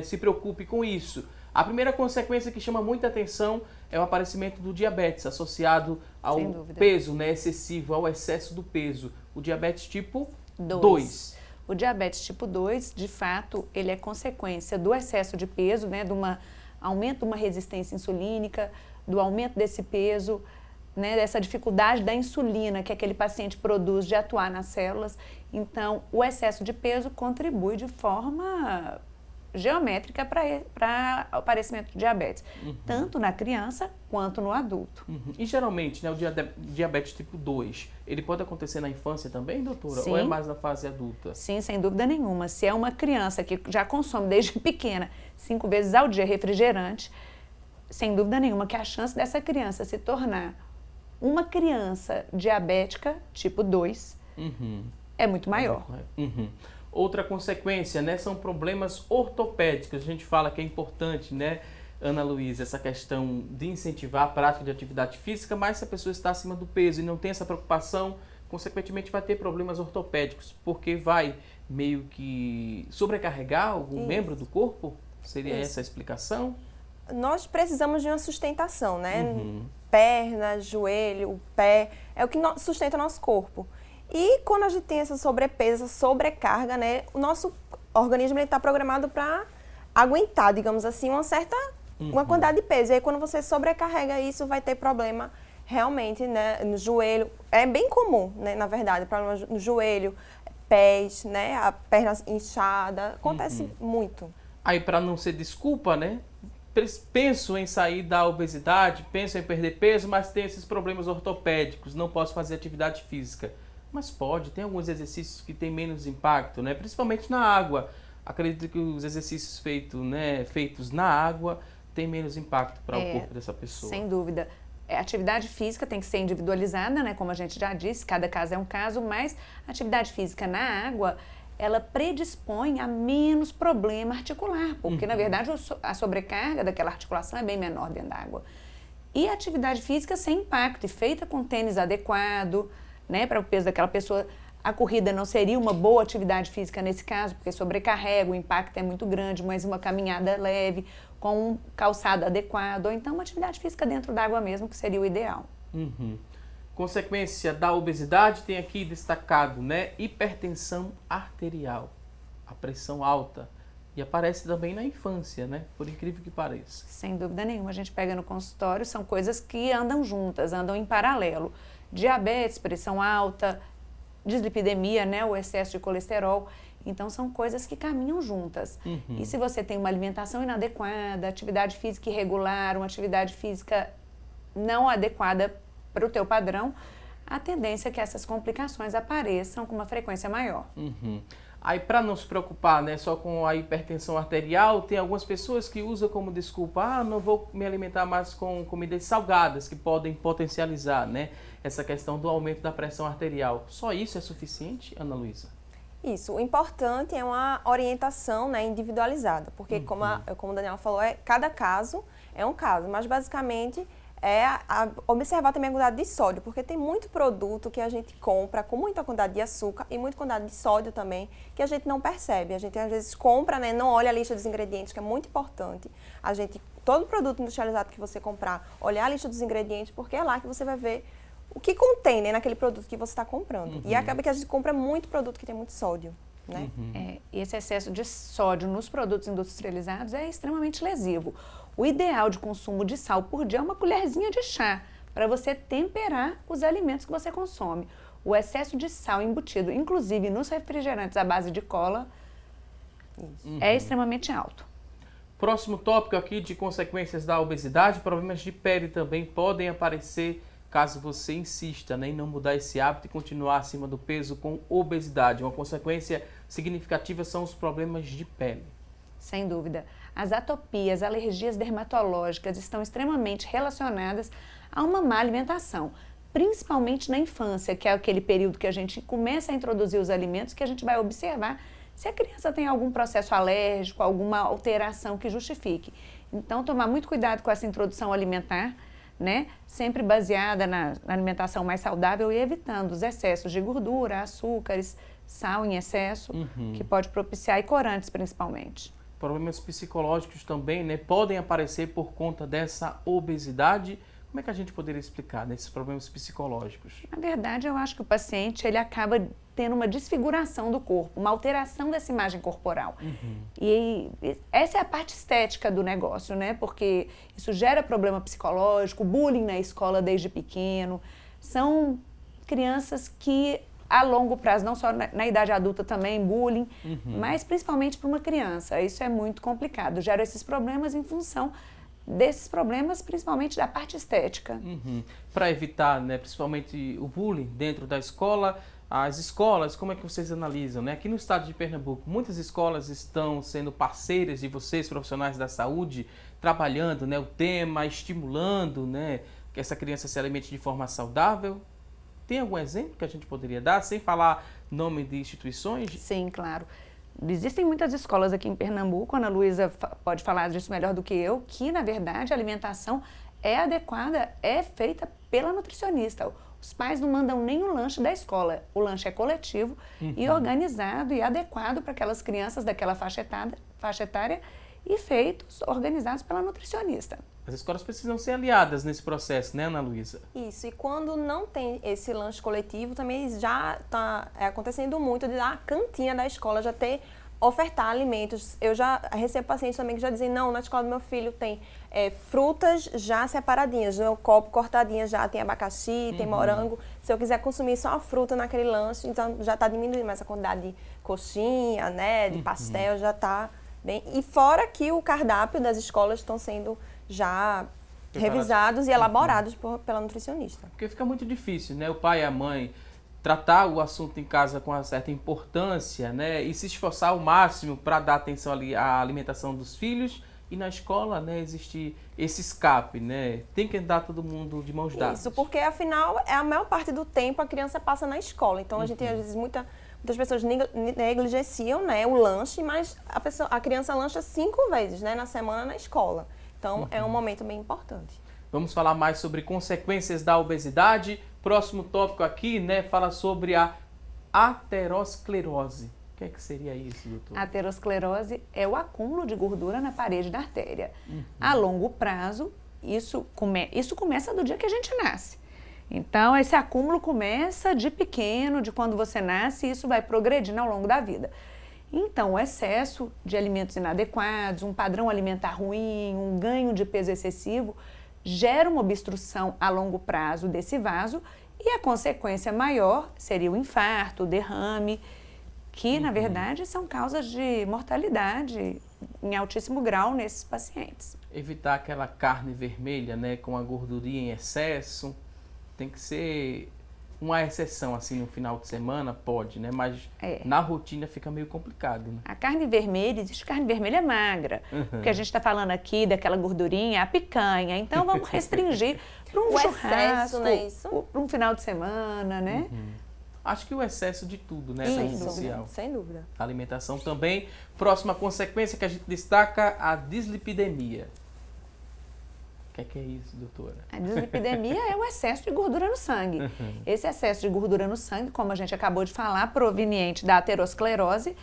Speaker 1: se preocupe com isso. A primeira consequência que chama muita atenção é o aparecimento do diabetes, associado ao peso, né, excessivo, ao excesso do peso. O diabetes tipo 2.
Speaker 4: O diabetes tipo 2, de fato, ele é consequência do excesso de peso, né, aumento de uma resistência insulínica, do aumento desse peso, né, dessa dificuldade da insulina que aquele paciente produz de atuar nas células. Então, o excesso de peso contribui de forma geométrica para o aparecimento de diabetes, tanto na criança quanto no adulto.
Speaker 1: E geralmente, né, o diabetes tipo 2, ele pode acontecer na infância também, doutora?
Speaker 4: Sim.
Speaker 1: Ou é mais na fase adulta?
Speaker 4: Sim, sem dúvida nenhuma. Se é uma criança que já consome desde pequena 5 vezes ao dia refrigerante, sem dúvida nenhuma que a chance dessa criança se tornar uma criança diabética tipo 2 é muito maior.
Speaker 1: Outra consequência, né, são problemas ortopédicos. A gente fala que é importante, né, Ana Luísa, essa questão de incentivar a prática de atividade física, mas se a pessoa está acima do peso e não tem essa preocupação, consequentemente vai ter problemas ortopédicos, porque vai meio que sobrecarregar algum membro do corpo? Seria essa a explicação?
Speaker 5: Nós precisamos de uma sustentação, né? Perna, joelho, pé, é o que sustenta o nosso corpo. E quando a gente tem essa sobrepeso, essa sobrecarga, né, o nosso organismo está programado para aguentar, digamos assim, uma quantidade de peso. E aí quando você sobrecarrega isso, vai ter problema realmente, né, no joelho. É bem comum, né, na verdade, problema no joelho, pés, né, a perna inchada, acontece muito.
Speaker 1: Aí, para não ser desculpa, né, penso em sair da obesidade, penso em perder peso, mas tem esses problemas ortopédicos, não posso fazer atividade física. Mas pode, tem alguns exercícios que têm menos impacto, né? Principalmente na água. Acredito que os exercícios feitos na água têm menos impacto para o corpo dessa pessoa.
Speaker 4: Sem dúvida. A atividade física tem que ser individualizada, né? Como a gente já disse, cada caso é um caso, mas a atividade física na água, ela predispõe a menos problema articular, porque na verdade a sobrecarga daquela articulação é bem menor dentro da água. E a atividade física sem impacto, e feita com tênis adequado, né, para o peso daquela pessoa, a corrida não seria uma boa atividade física nesse caso, porque sobrecarrega, o impacto é muito grande, mas uma caminhada leve, com um calçado adequado, ou então uma atividade física dentro d'água mesmo, que seria o ideal.
Speaker 1: Consequência da obesidade tem aqui destacado, né, hipertensão arterial, a pressão alta, e aparece também na infância, né, por incrível que pareça.
Speaker 4: Sem dúvida nenhuma, a gente pega no consultório, são coisas que andam juntas, andam em paralelo. Diabetes, pressão alta, dislipidemia, né, o excesso de colesterol. Então, são coisas que caminham juntas. E se você tem uma alimentação inadequada, atividade física irregular, uma atividade física não adequada para o teu padrão, a tendência é que essas complicações apareçam com uma frequência maior.
Speaker 1: Aí, para não se preocupar, né, só com a hipertensão arterial, tem algumas pessoas que usam como desculpa, não vou me alimentar mais com comidas salgadas, que podem potencializar, né, essa questão do aumento da pressão arterial. Só isso é suficiente, Ana Luísa?
Speaker 5: Isso. O importante é uma orientação, né, individualizada, porque como o Daniel falou, cada caso é um caso, mas basicamente observar também a quantidade de sódio, porque tem muito produto que a gente compra com muita quantidade de açúcar e muita quantidade de sódio também, que a gente não percebe. A gente às vezes compra, né, não olha a lista dos ingredientes, que é muito importante. Todo produto industrializado que você comprar, olhar a lista dos ingredientes, porque é lá que você vai ver o que contém, né, naquele produto que você está comprando. E acaba que a gente compra muito produto que tem muito sódio. né?
Speaker 4: Esse excesso de sódio nos produtos industrializados é extremamente lesivo. O ideal de consumo de sal por dia é uma colherzinha de chá, para você temperar os alimentos que você consome. O excesso de sal embutido, inclusive nos refrigerantes à base de cola, é extremamente alto.
Speaker 1: Próximo tópico aqui de consequências da obesidade, problemas de pele também podem aparecer caso você insista, né, em não mudar esse hábito e continuar acima do peso com obesidade. Uma consequência significativa são os problemas de pele.
Speaker 4: Sem dúvida. As atopias, alergias dermatológicas estão extremamente relacionadas a uma má alimentação, principalmente na infância, que é aquele período que a gente começa a introduzir os alimentos, que a gente vai observar se a criança tem algum processo alérgico, alguma alteração que justifique. Então, tomar muito cuidado com essa introdução alimentar, né? Sempre baseada na alimentação mais saudável e evitando os excessos de gordura, açúcares, sal em excesso, que pode propiciar, e corantes principalmente.
Speaker 1: Problemas psicológicos também, né, podem aparecer por conta dessa obesidade. Como é que a gente poderia explicar nesses problemas psicológicos?
Speaker 4: Na verdade, eu acho que o paciente ele acaba tendo uma desfiguração do corpo, uma alteração dessa imagem corporal. E essa é a parte estética do negócio, né? Porque isso gera problema psicológico, bullying na escola desde pequeno. São crianças que, a longo prazo, não só na idade adulta também, bullying, mas principalmente para uma criança. Isso é muito complicado. Gera esses problemas em função desses problemas, principalmente da parte estética.
Speaker 1: Para evitar, né, principalmente o bullying dentro da escola, as escolas, como é que vocês analisam? Né? Aqui no estado de Pernambuco, muitas escolas estão sendo parceiras de vocês, profissionais da saúde, trabalhando, né, o tema, estimulando, né, que essa criança se alimente de forma saudável. Tem algum exemplo que a gente poderia dar, sem falar nome de instituições?
Speaker 4: Sim, claro. Existem muitas escolas aqui em Pernambuco, a Ana Luísa pode falar disso melhor do que eu, que, na verdade, a alimentação é adequada, é feita pela nutricionista. Os pais não mandam nem o lanche da escola. O lanche é coletivo e organizado e adequado para aquelas crianças daquela faixa etária e feitos, organizados pela nutricionista.
Speaker 1: As escolas precisam ser aliadas nesse processo, né, Ana Luísa?
Speaker 5: Isso, e quando não tem esse lanche coletivo, também já está acontecendo muito de a cantina da escola já ter, ofertar alimentos. Eu já recebo pacientes também que já dizem, não, na escola do meu filho tem frutas já separadinhas, no meu copo cortadinhas já tem abacaxi, tem morango. Se eu quiser consumir só a fruta naquele lanche, então já está diminuindo essa quantidade de coxinha, né, de pastel, já está bem. E fora que o cardápio das escolas estão sendo já revisados e elaborados pela nutricionista.
Speaker 1: Porque fica muito difícil, né? O pai e a mãe tratar o assunto em casa com uma certa importância, né? E se esforçar ao máximo para dar atenção ali à alimentação dos filhos. E na escola, né, existe esse escape, né? Tem que andar todo mundo de mãos dadas.
Speaker 5: Isso, porque afinal, a maior parte do tempo a criança passa na escola. Então a gente, às vezes, muitas pessoas negligenciam, né, o lanche, mas a criança lancha 5 vezes, né, na semana na escola. Então, é um momento bem importante.
Speaker 1: Vamos falar mais sobre consequências da obesidade. Próximo tópico aqui, né, fala sobre a aterosclerose. O que é que seria isso, doutor?
Speaker 4: A aterosclerose é o acúmulo de gordura na parede da artéria. A longo prazo, isso começa do dia que a gente nasce. Então, esse acúmulo começa de pequeno, de quando você nasce, e isso vai progredindo ao longo da vida. Então, o excesso de alimentos inadequados, um padrão alimentar ruim, um ganho de peso excessivo, gera uma obstrução a longo prazo desse vaso e a consequência maior seria o infarto, o derrame, que, na verdade, são causas de mortalidade em altíssimo grau nesses pacientes.
Speaker 1: Evitar aquela carne vermelha, né, com a gordurinha em excesso, tem que ser uma exceção, assim, no final de semana, pode, né? Mas na rotina fica meio complicado, né?
Speaker 4: A carne vermelha, existe carne vermelha magra. Porque a gente está falando aqui daquela gordurinha, a picanha. Então, vamos restringir para um churrasco,
Speaker 5: né,
Speaker 4: para um final de semana, né?
Speaker 1: Acho que o excesso de tudo, né?
Speaker 5: Sem
Speaker 1: É
Speaker 5: dúvida,
Speaker 1: essencial.
Speaker 5: sem dúvida.
Speaker 1: A alimentação também. Próxima consequência que a gente destaca, a dislipidemia. O que é isso, doutora?
Speaker 4: A dislipidemia é o excesso de gordura no sangue. Esse excesso de gordura no sangue, como a gente acabou de falar, proveniente da aterosclerose,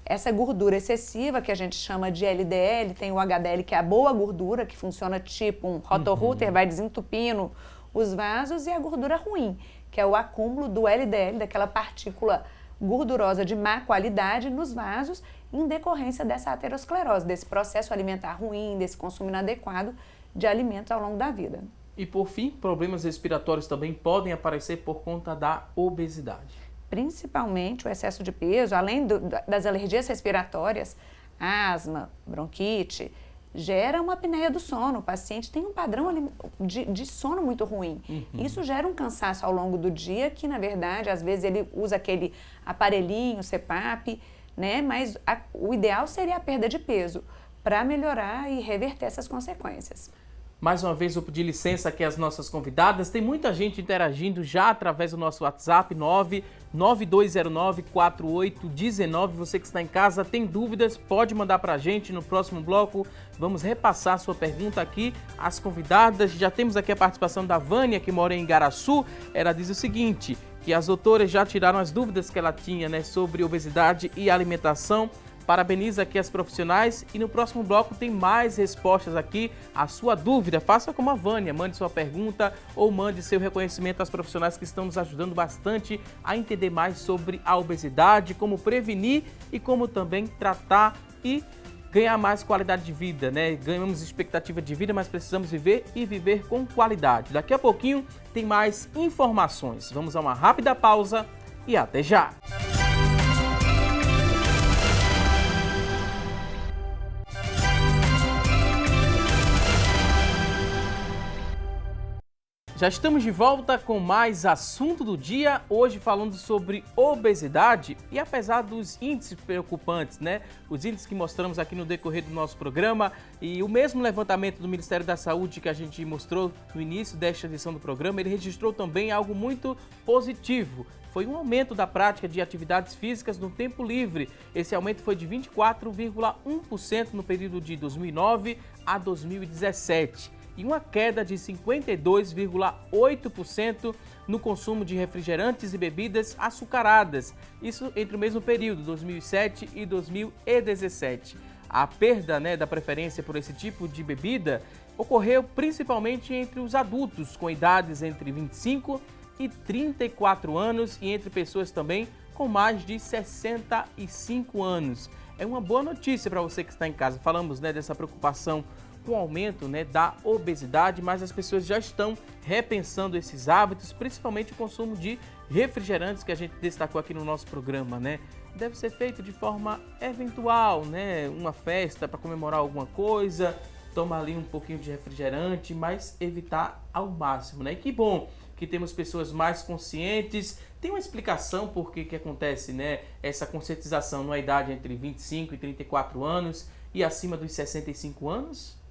Speaker 4: essa gordura excessiva, que a gente chama de LDL, tem o HDL, que é a boa gordura, que funciona tipo um rotorruter, vai desentupindo os vasos, e a gordura ruim, que é o acúmulo do LDL, daquela partícula gordurosa de má qualidade nos vasos em decorrência dessa aterosclerose, desse processo alimentar ruim, desse consumo inadequado de alimentos ao longo da vida.
Speaker 1: E por fim, problemas respiratórios também podem aparecer por conta da obesidade.
Speaker 4: Principalmente o excesso de peso, além das alergias respiratórias, asma, bronquite, gera uma apneia do sono. O paciente tem um padrão de sono muito ruim. Isso gera um cansaço ao longo do dia que, na verdade, às vezes ele usa aquele aparelhinho, CPAP, né? Mas o ideal seria a perda de peso para melhorar e reverter essas consequências.
Speaker 1: Mais uma vez, eu pedi licença aqui às nossas convidadas. Tem muita gente interagindo já através do nosso WhatsApp, 992094819. Você que está em casa, tem dúvidas, pode mandar para a gente. No próximo bloco, vamos repassar a sua pergunta aqui às convidadas. Já temos aqui a participação da Vânia, que mora em Igaraçu. Ela diz o seguinte, que as doutoras já tiraram as dúvidas que ela tinha, né, sobre obesidade e alimentação. Parabeniza aqui as profissionais e no próximo bloco tem mais respostas aqui à sua dúvida. Faça como a Vânia, mande sua pergunta ou mande seu reconhecimento às profissionais que estão nos ajudando bastante a entender mais sobre a obesidade, como prevenir e como também tratar e ganhar mais qualidade de vida, né? Ganhamos expectativa de vida, mas precisamos viver e viver com qualidade. Daqui a pouquinho tem mais informações. Vamos a uma rápida pausa e até já! Já estamos de volta com mais assunto do dia, hoje falando sobre obesidade e apesar dos índices preocupantes, né? Os índices que mostramos aqui no decorrer do nosso programa e o mesmo levantamento do Ministério da Saúde que a gente mostrou no início desta edição do programa, ele registrou também algo muito positivo. Foi um aumento da prática de atividades físicas no tempo livre. Esse aumento foi de 24,1% no período de 2009 a 2017. E uma queda de 52,8% no consumo de refrigerantes e bebidas açucaradas, isso entre o mesmo período, 2007 e 2017. A perda, né, da preferência por esse tipo de bebida ocorreu principalmente entre os adultos com idades entre 25 e 34 anos e entre pessoas também com mais de 65 anos. É uma boa notícia para você que está em casa. Falamos, né, dessa preocupação com o aumento, né, da obesidade, mas as pessoas já estão repensando esses hábitos, principalmente o consumo de refrigerantes que a gente destacou aqui no nosso programa, né? Deve ser feito de forma eventual, né? Uma festa para comemorar alguma coisa, toma ali um pouquinho de refrigerante, mas evitar ao máximo, né? E que bom que temos pessoas mais conscientes. Tem uma explicação por que acontece, né, essa conscientização na idade entre 25 e 34 anos e acima dos 65 anos?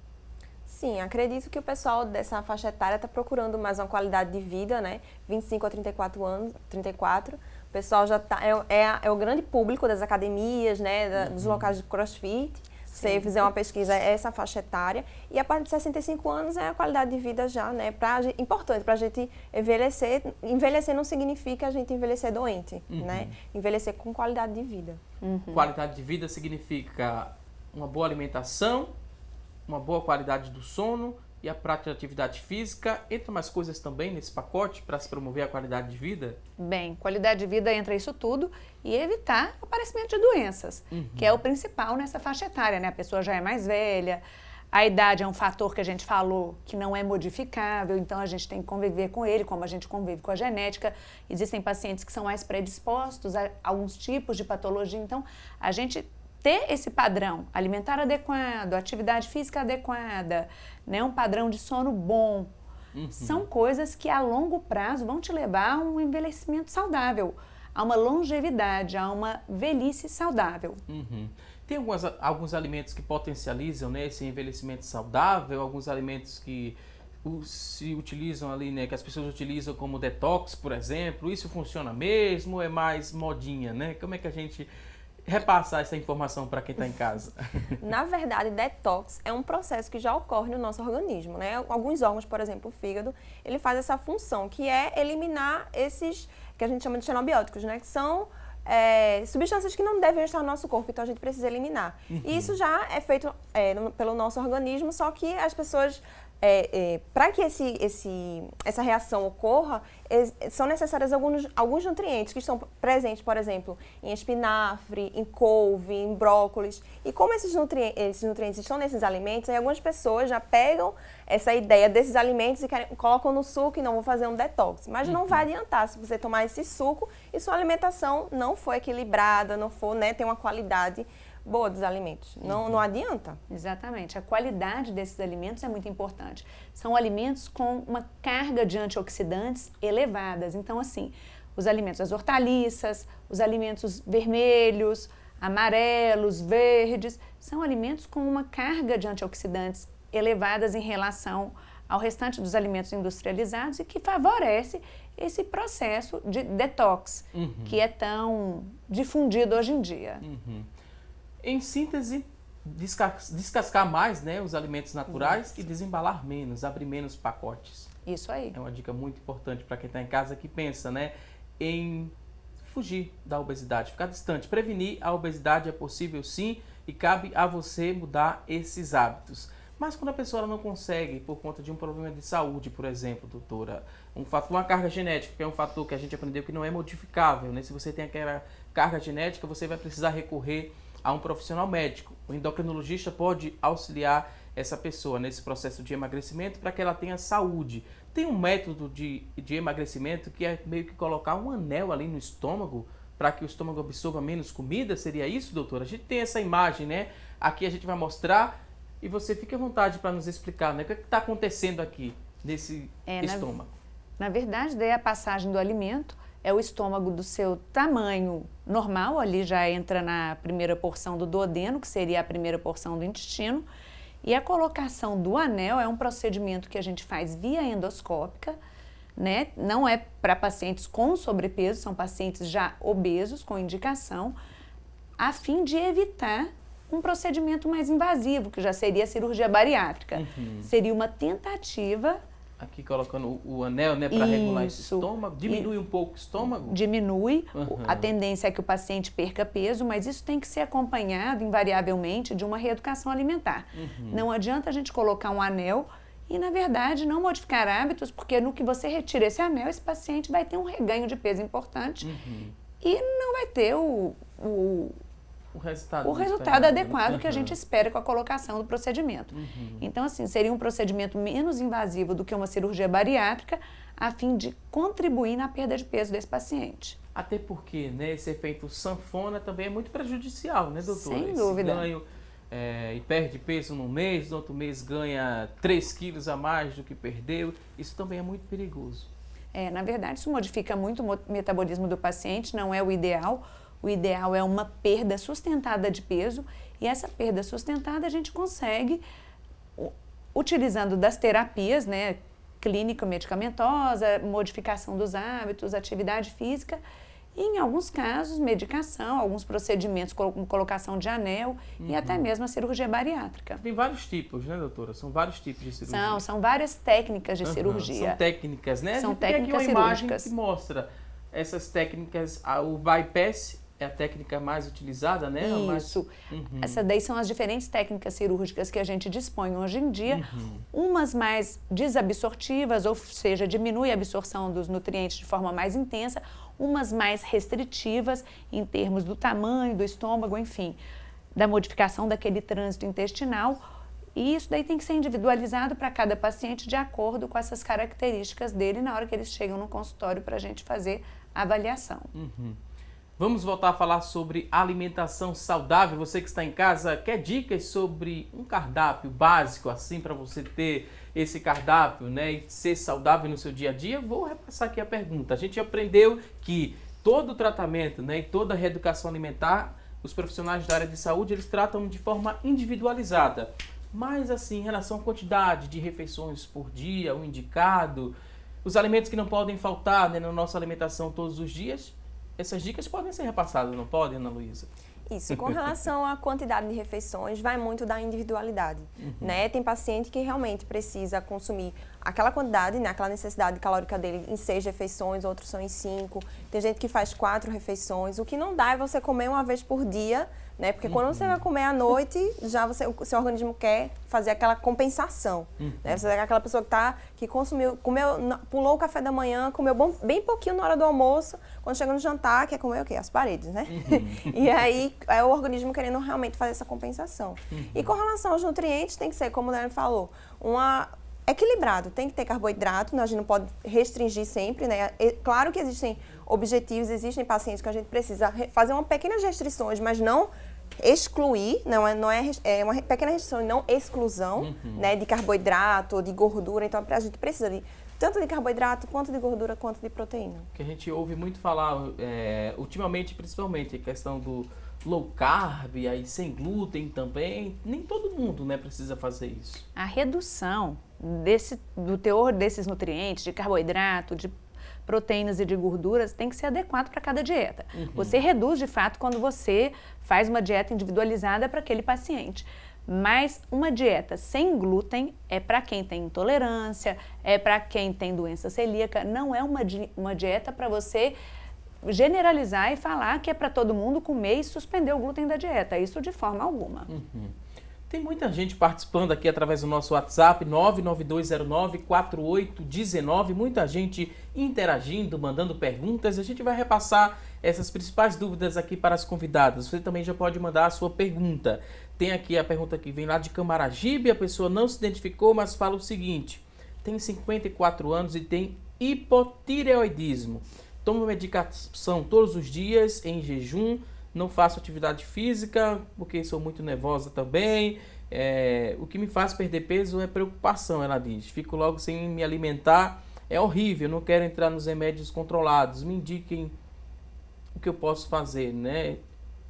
Speaker 5: Sim, acredito que o pessoal dessa faixa etária está procurando mais uma qualidade de vida, né? 25 a 34 anos, 34. O pessoal já tá, é o grande público das academias, né? Dos locais de crossfit. Se você fizer uma pesquisa, é essa faixa etária. E a partir de 65 anos é a qualidade de vida já, né? Importante para a gente envelhecer. Envelhecer não significa a gente envelhecer doente, né? Envelhecer com qualidade de vida.
Speaker 1: Qualidade de vida significa uma boa alimentação, uma boa qualidade do sono e a prática de atividade física. Entra mais coisas também nesse pacote para se promover a qualidade de vida?
Speaker 4: Bem, qualidade de vida entra isso tudo e evitar o aparecimento de doenças, que é o principal nessa faixa etária, né? A pessoa já é mais velha, a idade é um fator que a gente falou que não é modificável, então a gente tem que conviver com ele, como a gente convive com a genética. Existem pacientes que são mais predispostos a alguns tipos de patologia, então a gente ter esse padrão alimentar adequado, atividade física adequada, né, um padrão de sono bom, são coisas que a longo prazo vão te levar a um envelhecimento saudável, a uma longevidade, a uma velhice saudável.
Speaker 1: Tem alguns alimentos que potencializam, né, esse envelhecimento saudável, alguns alimentos que se utilizam ali, né, que as pessoas utilizam como detox, por exemplo. Isso funciona mesmo ou é mais modinha, né? Como é que a gente repassar essa informação para quem está em casa?
Speaker 5: Na verdade, detox é um processo que já ocorre no nosso organismo, né? Alguns órgãos, por exemplo, o fígado, ele faz essa função, que é eliminar esses que a gente chama de xenobióticos, né? Que são substâncias que não devem estar no nosso corpo, então a gente precisa eliminar. E isso já é feito pelo nosso organismo, só que as pessoas para que essa reação ocorra, são necessários alguns nutrientes que estão presentes, por exemplo, em espinafre, em couve, em brócolis. E como esses nutrientes estão nesses alimentos, aí algumas pessoas já pegam essa ideia desses alimentos e colocam no suco e não vão fazer um detox. Mas não vai adiantar se você tomar esse suco e sua alimentação não for equilibrada, não for, né, ter uma qualidade boa dos alimentos. Não adianta.
Speaker 4: Exatamente. A qualidade desses alimentos é muito importante. São alimentos com uma carga de antioxidantes elevadas. Então, assim, os alimentos, as hortaliças, os alimentos vermelhos, amarelos, verdes, são alimentos com uma carga de antioxidantes elevadas em relação ao restante dos alimentos industrializados e que favorece esse processo de detox, que é tão difundido hoje em dia.
Speaker 1: Em síntese, descascar mais, né, os alimentos naturais e desembalar menos, abrir menos pacotes.
Speaker 4: Isso aí.
Speaker 1: É uma dica muito importante para quem está em casa que pensa, né, em fugir da obesidade, ficar distante. Prevenir a obesidade é possível sim e cabe a você mudar esses hábitos. Mas quando a pessoa não consegue, por conta de um problema de saúde, por exemplo, doutora, uma carga genética, que é um fator que a gente aprendeu que não é modificável, né? Se você tem aquela carga genética, você vai precisar recorrer a um profissional médico. O endocrinologista pode auxiliar essa pessoa nesse processo de emagrecimento para que ela tenha saúde. Tem um método de emagrecimento que é meio que colocar um anel ali no estômago para que o estômago absorva menos comida. Seria isso, doutora? A gente tem essa imagem, né? Aqui a gente vai mostrar e você fique à vontade para nos explicar, né? O que está acontecendo aqui nesse estômago.
Speaker 4: Na verdade, daí a passagem do alimento é o estômago do seu tamanho normal, ali já entra na primeira porção do duodeno, que seria a primeira porção do intestino, e a colocação do anel é um procedimento que a gente faz via endoscópica, né? Não é para pacientes com sobrepeso, são pacientes já obesos, com indicação, a fim de evitar um procedimento mais invasivo, que já seria a cirurgia bariátrica. Seria uma tentativa...
Speaker 1: Aqui colocando o anel, né, para regular esse estômago, diminui um pouco o estômago?
Speaker 4: Diminui, a tendência é que o paciente perca peso, mas isso tem que ser acompanhado invariavelmente de uma reeducação alimentar. Não adianta a gente colocar um anel e, na verdade, não modificar hábitos, porque no que você retira esse anel, esse paciente vai ter um reganho de peso importante e não vai ter o resultado adequado que a gente espera com a colocação do procedimento. Então, assim, seria um procedimento menos invasivo do que uma cirurgia bariátrica, a fim de contribuir na perda de peso desse paciente.
Speaker 1: Até porque, né, esse efeito sanfona também é muito prejudicial, né, doutora?
Speaker 4: Sem dúvida.
Speaker 1: Esse ganho e perde peso num mês, no outro mês ganha 3 quilos a mais do que perdeu, isso também é muito perigoso.
Speaker 4: Na verdade, isso modifica muito o metabolismo do paciente, não é o ideal. O ideal é uma perda sustentada de peso e essa perda sustentada a gente consegue utilizando das terapias, né, clínica medicamentosa, modificação dos hábitos, atividade física e, em alguns casos, medicação, alguns procedimentos como colocação de anel e até mesmo a cirurgia bariátrica.
Speaker 1: Tem vários tipos, né, doutora? São vários tipos de cirurgia.
Speaker 4: São várias técnicas de cirurgia.
Speaker 1: São técnicas, né?
Speaker 4: São técnicas
Speaker 1: cirúrgicas. Tem aqui uma imagem que mostra essas técnicas, o bypass é a técnica mais utilizada, né?
Speaker 4: Isso. Essas daí são as diferentes técnicas cirúrgicas que a gente dispõe hoje em dia. Umas mais desabsortivas, ou seja, diminui a absorção dos nutrientes de forma mais intensa. Umas mais restritivas, em termos do tamanho do estômago, enfim, da modificação daquele trânsito intestinal. E isso daí tem que ser individualizado para cada paciente de acordo com essas características dele na hora que eles chegam no consultório para a gente fazer a avaliação.
Speaker 1: Vamos voltar a falar sobre alimentação saudável. Você que está em casa, quer dicas sobre um cardápio básico, assim, para você ter esse cardápio, né, e ser saudável no seu dia a dia? Vou repassar aqui a pergunta. A gente aprendeu que todo o tratamento, né, e toda a reeducação alimentar, os profissionais da área de saúde, eles tratam de forma individualizada. Mas, assim, em relação à quantidade de refeições por dia, o indicado, os alimentos que não podem faltar, né, na nossa alimentação todos os dias, essas dicas podem ser repassadas, não podem, Ana Luísa?
Speaker 5: Isso, com relação à quantidade de refeições, vai muito da individualidade, né? Tem paciente que realmente precisa consumir aquela quantidade, né, aquela necessidade calórica dele em 6 refeições, outros são em 5. Tem gente que faz 4 refeições. O que não dá é você comer uma vez por dia, né? Porque quando você vai comer à noite, já o seu organismo quer fazer aquela compensação. Né? Você é aquela pessoa que consumiu, pulou o café da manhã, comeu bem pouquinho na hora do almoço, quando chega no jantar, quer comer o quê? As paredes, né? E aí é o organismo querendo realmente fazer essa compensação. E com relação aos nutrientes, tem que ser, como o Dani falou, equilibrado. Tem que ter carboidrato, a gente não pode restringir sempre, né? Claro que existem objetivos, existem pacientes que a gente precisa fazer uma pequenas restrições, mas não excluir, é uma pequena restrição e não exclusão, né, de carboidrato ou de gordura. Então a gente precisa tanto de carboidrato, quanto de gordura, quanto de proteína.
Speaker 1: Que a gente ouve muito falar, ultimamente, principalmente, a questão do low carb, aí sem glúten também. Nem todo mundo, né, precisa fazer isso.
Speaker 4: A redução do teor desses nutrientes, de carboidrato, de proteínas e de gorduras, tem que ser adequado para cada dieta. Você reduz, de fato, quando você faz uma dieta individualizada para aquele paciente. Mas uma dieta sem glúten é para quem tem intolerância, é para quem tem doença celíaca, não é uma dieta para você generalizar e falar que é para todo mundo comer e suspender o glúten da dieta. Isso de forma alguma.
Speaker 1: Tem muita gente participando aqui através do nosso WhatsApp, 99209-4819, muita gente interagindo, mandando perguntas. A gente vai repassar essas principais dúvidas aqui para as convidadas. Você também já pode mandar a sua pergunta. Tem aqui a pergunta que vem lá de Camaragibe, a pessoa não se identificou, mas fala o seguinte: tem 54 anos e tem hipotireoidismo. Tomo medicação todos os dias em jejum, não faço atividade física porque sou muito nervosa também. O que me faz perder peso é preocupação, ela diz. Fico logo sem me alimentar, é horrível, não quero entrar nos remédios controlados. Me indiquem o que eu posso fazer, né?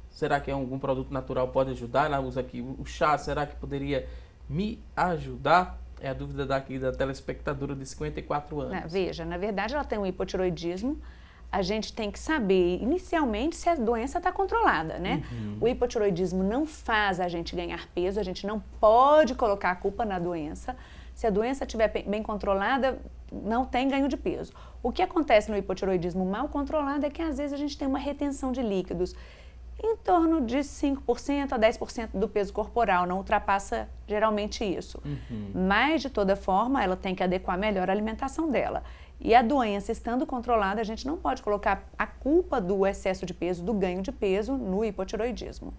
Speaker 1: Será que algum produto natural pode ajudar? Ela usa aqui o chá, será que poderia me ajudar? É a dúvida daqui da telespectadora de 54 anos.
Speaker 4: Veja, na verdade ela tem um hipotireoidismo. A gente tem que saber, inicialmente, se a doença está controlada, né? O hipotireoidismo não faz a gente ganhar peso, a gente não pode colocar a culpa na doença. Se a doença estiver bem controlada, não tem ganho de peso. O que acontece no hipotireoidismo mal controlado é que, às vezes, a gente tem uma retenção de líquidos em torno de 5% a 10% do peso corporal, não ultrapassa geralmente isso. Mas, de toda forma, ela tem que adequar melhor a alimentação dela. E a doença estando controlada, a gente não pode colocar a culpa do excesso de peso, do ganho de peso, no hipotireoidismo.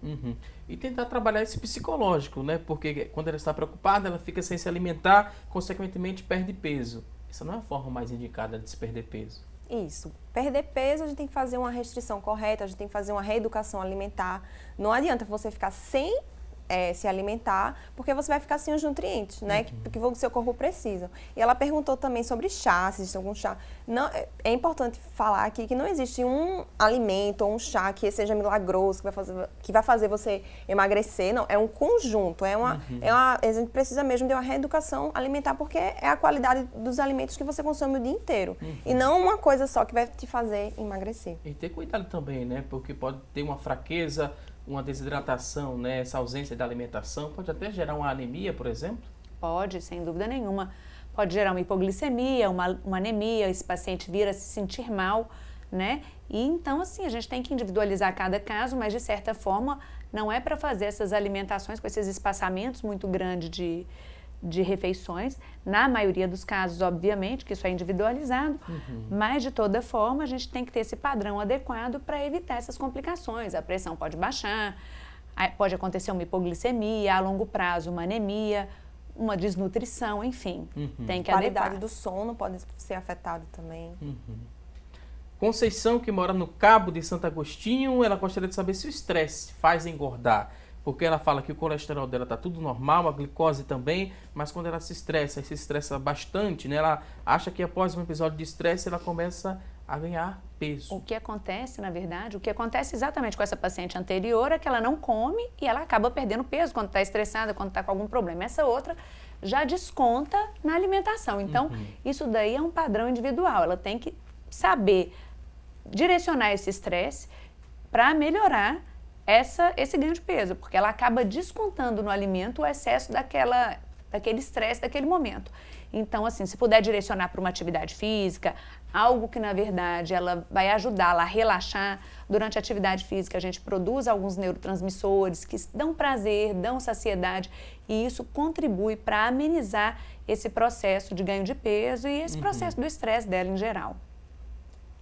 Speaker 1: E tentar trabalhar esse psicológico, né? Porque quando ela está preocupada, ela fica sem se alimentar, consequentemente perde peso. Essa não é a forma mais indicada de se perder peso.
Speaker 5: Isso. Perder peso, a gente tem que fazer uma restrição correta, a gente tem que fazer uma reeducação alimentar. Não adianta você ficar sem se alimentar, porque você vai ficar sem os nutrientes, né, que o seu corpo precisa. E ela perguntou também sobre chá, se existe algum chá. Não, é importante falar aqui que não existe um alimento ou um chá que seja milagroso, que vai fazer você emagrecer. Não, é um conjunto, a gente precisa mesmo de uma reeducação alimentar, porque é a qualidade dos alimentos que você consome o dia inteiro. E não uma coisa só que vai te fazer emagrecer.
Speaker 1: E ter cuidado também, né, porque pode ter uma fraqueza, uma desidratação, né? Essa ausência da alimentação pode até gerar uma anemia, por exemplo?
Speaker 4: Pode, sem dúvida nenhuma. Pode gerar uma hipoglicemia, uma anemia, esse paciente vir a se sentir mal, né? E então, assim, a gente tem que individualizar cada caso, mas de certa forma não é para fazer essas alimentações com esses espaçamentos muito grandes de refeições. Na maioria dos casos, obviamente, que isso é individualizado, mas de toda forma a gente tem que ter esse padrão adequado para evitar essas complicações. A pressão pode baixar, pode acontecer uma hipoglicemia, a longo prazo uma anemia, uma desnutrição, enfim, tem que adequar.
Speaker 5: A qualidade do sono pode ser afetada também.
Speaker 1: Conceição, que mora no Cabo de Santo Agostinho, ela gostaria de saber se o estresse faz engordar. Porque ela fala que o colesterol dela está tudo normal, a glicose também, mas quando ela se estressa bastante, né? Ela acha que após um episódio de estresse ela começa a ganhar peso.
Speaker 4: O que acontece, na verdade, exatamente com essa paciente anterior é que ela não come e ela acaba perdendo peso quando está estressada, quando está com algum problema. Essa outra já desconta na alimentação. Então, isso daí é um padrão individual. Ela tem que saber direcionar esse estresse para melhorar esse ganho de peso, porque ela acaba descontando no alimento o excesso daquele estresse, daquele momento. Então, assim, se puder direcionar para uma atividade física, algo que, na verdade, ela vai ajudá-la a relaxar. Durante a atividade física, a gente produz alguns neurotransmissores que dão prazer, dão saciedade, e isso contribui para amenizar esse processo de ganho de peso e esse processo do estresse dela em geral.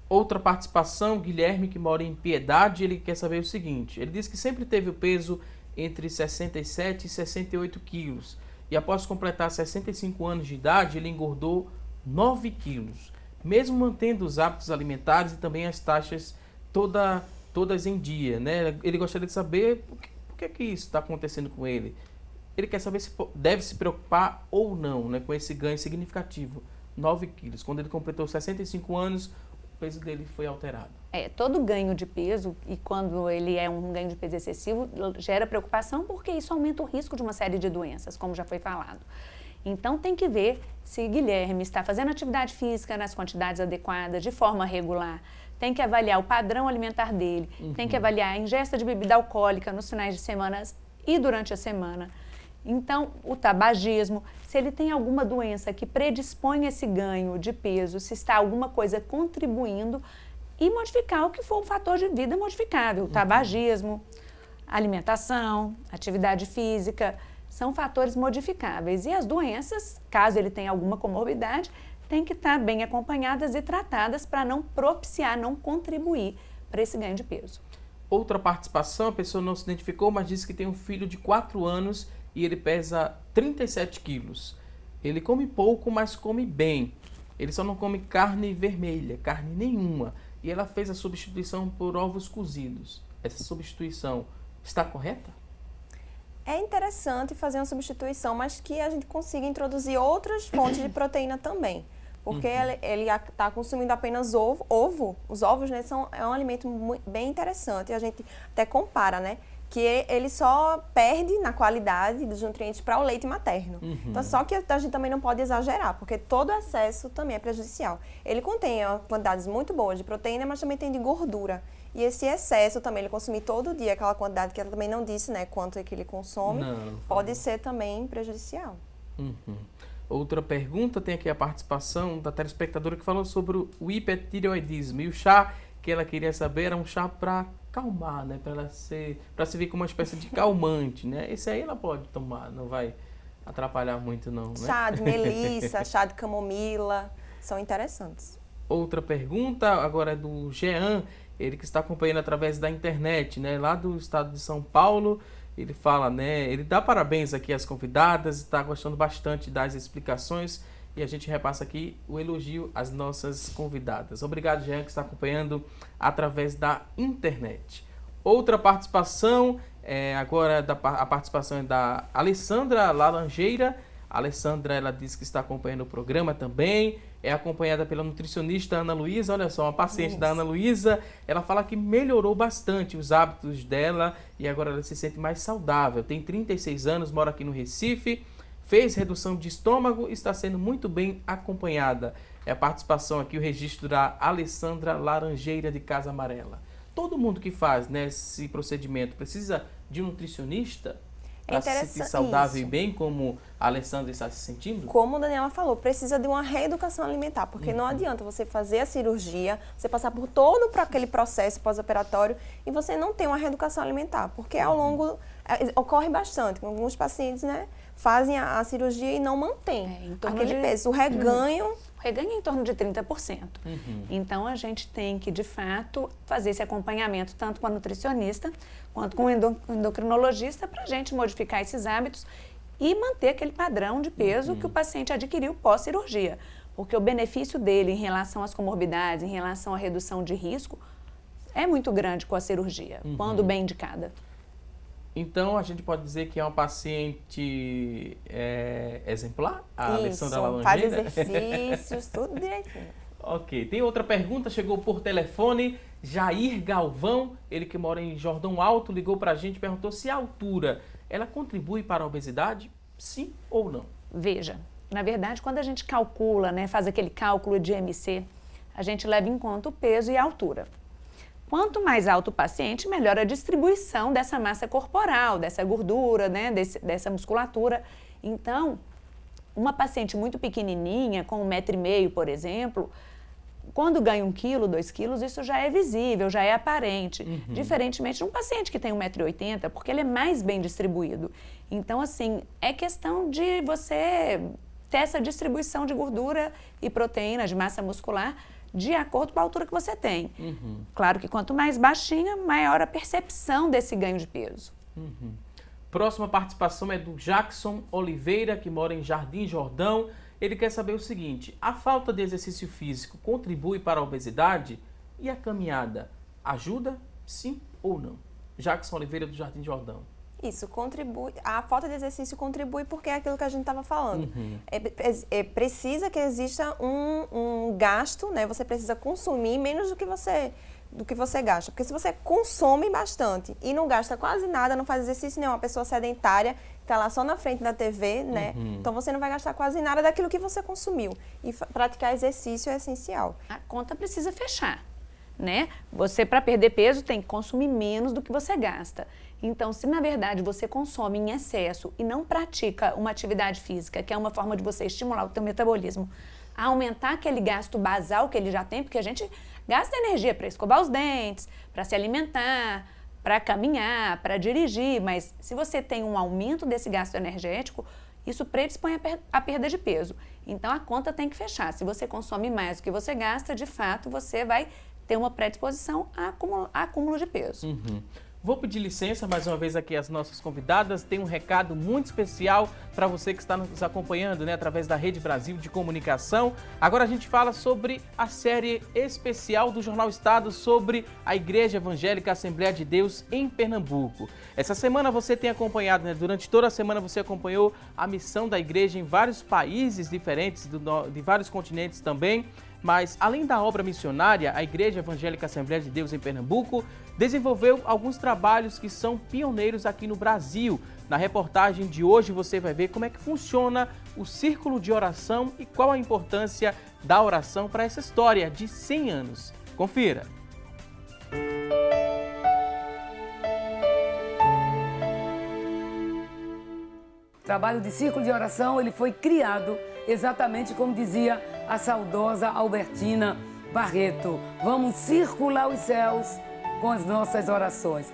Speaker 1: Outra participação, Guilherme, que mora em Piedade, ele quer saber o seguinte. Ele diz que sempre teve o peso entre 67 e 68 quilos. E após completar 65 anos de idade, ele engordou 9 quilos. Mesmo mantendo os hábitos alimentares e também as taxas todas em dia, né? Ele gostaria de saber por que isso está acontecendo com ele. Ele quer saber se deve se preocupar ou não, né, com esse ganho significativo, 9 quilos. Quando ele completou 65 anos, o peso dele foi alterado.
Speaker 4: Todo ganho de peso, e quando ele é um ganho de peso excessivo, gera preocupação porque isso aumenta o risco de uma série de doenças, como já foi falado. Então tem que ver se Guilherme está fazendo atividade física nas quantidades adequadas, de forma regular. Tem que avaliar o padrão alimentar dele, tem que avaliar a ingesta de bebida alcoólica nos finais de semana e durante a semana. Então, o tabagismo, se ele tem alguma doença que predispõe esse ganho de peso, se está alguma coisa contribuindo, e modificar o que for um fator de vida modificável. O tabagismo, alimentação, atividade física, são fatores modificáveis. E as doenças, caso ele tenha alguma comorbidade, têm que estar bem acompanhadas e tratadas para não propiciar, não contribuir para esse ganho de peso.
Speaker 1: Outra participação, a pessoa não se identificou, mas disse que tem um filho de 4 anos e ele pesa 37 quilos. Ele come pouco, mas come bem. Ele só não come carne vermelha, carne nenhuma. E ela fez a substituição por ovos cozidos. Essa substituição está correta?
Speaker 5: É interessante fazer uma substituição, mas que a gente consiga introduzir outras fontes de proteína também. Porque ele está consumindo apenas ovo. Os ovos, né, é um alimento bem interessante. A gente até compara, né? Que ele só perde na qualidade dos nutrientes para o leite materno. Então, só que a gente também não pode exagerar, porque todo excesso também é prejudicial. Ele contém quantidades muito boas de proteína, mas também tem de gordura. E esse excesso também, ele consumir todo dia aquela quantidade que ela também não disse, né, quanto é que ele consome, pode ser também prejudicial.
Speaker 1: Outra pergunta, tem aqui a participação da telespectadora que falou sobre o hipertireoidismo. E o chá que ela queria saber era um chá para calmar, né? Para servir como uma espécie de calmante, né? Esse aí ela pode tomar, não vai atrapalhar muito não, né?
Speaker 5: Chá de melissa, chá de camomila, são interessantes.
Speaker 1: Outra pergunta agora é do Jean, ele que está acompanhando através da internet, né? Lá do estado de São Paulo. Ele fala, né? Ele dá parabéns aqui às convidadas, está gostando bastante das explicações e a gente repassa aqui o elogio às nossas convidadas. Obrigado, Jean, que está acompanhando através da internet. Outra participação, agora a participação é da Alessandra Laranjeira. A Alessandra, ela diz que está acompanhando o programa também. É acompanhada pela nutricionista Ana Luísa. Olha só, uma paciente da Ana Luísa. Ela fala que melhorou bastante os hábitos dela e agora ela se sente mais saudável. Tem 36 anos, mora aqui no Recife, fez redução de estômago e está sendo muito bem acompanhada. É a participação aqui, o registro da Alessandra Laranjeira de Casa Amarela. Todo mundo que faz, né, esse procedimento precisa de um nutricionista? Para se sentir saudável e bem, como a Alessandra está se sentindo?
Speaker 5: Como a Daniela falou, precisa de uma reeducação alimentar, porque não adianta você fazer a cirurgia, você passar por todo aquele processo pós-operatório e você não ter uma reeducação alimentar, porque ao longo, ocorre bastante, alguns pacientes, né, fazem a cirurgia e não mantêm aquele peso, o reganho...
Speaker 4: Reganha em torno de 30%. Então, a gente tem que, de fato, fazer esse acompanhamento tanto com a nutricionista quanto com o endocrinologista para a gente modificar esses hábitos e manter aquele padrão de peso que o paciente adquiriu pós-cirurgia. Porque o benefício dele em relação às comorbidades, em relação à redução de risco, é muito grande com a cirurgia, quando bem indicada.
Speaker 1: Então, a gente pode dizer que é uma paciente exemplar, a Alessandra Laranjeira?
Speaker 5: Faz exercícios, tudo direitinho.
Speaker 1: Ok, tem outra pergunta, chegou por telefone, Jair Galvão, ele que mora em Jordão Alto, ligou pra gente e perguntou se a altura, ela contribui para a obesidade, sim ou não?
Speaker 4: Veja, na verdade, quando a gente calcula, né, faz aquele cálculo de IMC, a gente leva em conta o peso e a altura. Quanto mais alto o paciente, melhor a distribuição dessa massa corporal, dessa gordura, né, dessa musculatura. Então, uma paciente muito pequenininha, com 1,5 m, por exemplo, quando ganha 1 quilo, 2 quilos, isso já é visível, já é aparente. Diferentemente de um paciente que tem 1,80 m, porque ele é mais bem distribuído. Então, assim, é questão de você ter essa distribuição de gordura e proteína, de massa muscular, de acordo com a altura que você tem. Claro que quanto mais baixinha, maior a percepção desse ganho de peso.
Speaker 1: Próxima participação é do Jackson Oliveira, que mora em Jardim Jordão. Ele quer saber o seguinte: a falta de exercício físico contribui para a obesidade? E a caminhada ajuda, sim ou não? Jackson Oliveira, do Jardim Jordão.
Speaker 5: Isso, contribui. A falta de exercício contribui porque é aquilo que a gente estava falando. Precisa que exista um gasto, né? Você precisa consumir menos do que você gasta. Porque se você consome bastante e não gasta quase nada, não faz exercício nenhum, uma pessoa sedentária, está lá só na frente da TV, né? Então você não vai gastar quase nada daquilo que você consumiu. E praticar exercício é essencial.
Speaker 4: A conta precisa fechar, né? Você, para perder peso, tem que consumir menos do que você gasta. Então, se na verdade você consome em excesso e não pratica uma atividade física, que é uma forma de você estimular o teu metabolismo, a aumentar aquele gasto basal que ele já tem, porque a gente gasta energia para escovar os dentes, para se alimentar, para caminhar, para dirigir, mas se você tem um aumento desse gasto energético, isso predispõe à perda de peso. Então, a conta tem que fechar. Se você consome mais do que você gasta, de fato, você vai ter uma predisposição a acúmulo de peso.
Speaker 1: Vou pedir licença mais uma vez aqui às nossas convidadas. Tem um recado muito especial para você que está nos acompanhando, né, através da Rede Brasil de Comunicação. Agora a gente fala sobre a série especial do Jornal Estado sobre a Igreja Evangélica Assembleia de Deus em Pernambuco. Essa semana você tem acompanhado, né, durante toda a semana você acompanhou a missão da igreja em vários países diferentes, de vários continentes também. Mas, além da obra missionária, a Igreja Evangélica Assembleia de Deus em Pernambuco desenvolveu alguns trabalhos que são pioneiros aqui no Brasil. Na reportagem de hoje você vai ver como é que funciona o círculo de oração e qual a importância da oração para essa história de 100 anos. Confira!
Speaker 7: O trabalho de círculo de oração ele foi criado exatamente como dizia a saudosa Albertina Barreto. Vamos circular os céus com as nossas orações.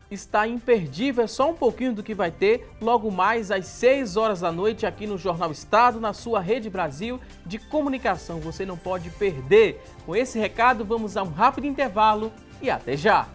Speaker 1: Está imperdível, é só um pouquinho do que vai ter logo mais às 6 horas da noite aqui no Jornal Estado, na sua Rede Brasil de Comunicação. Você não pode perder. Com esse recado, vamos a um rápido intervalo e até já!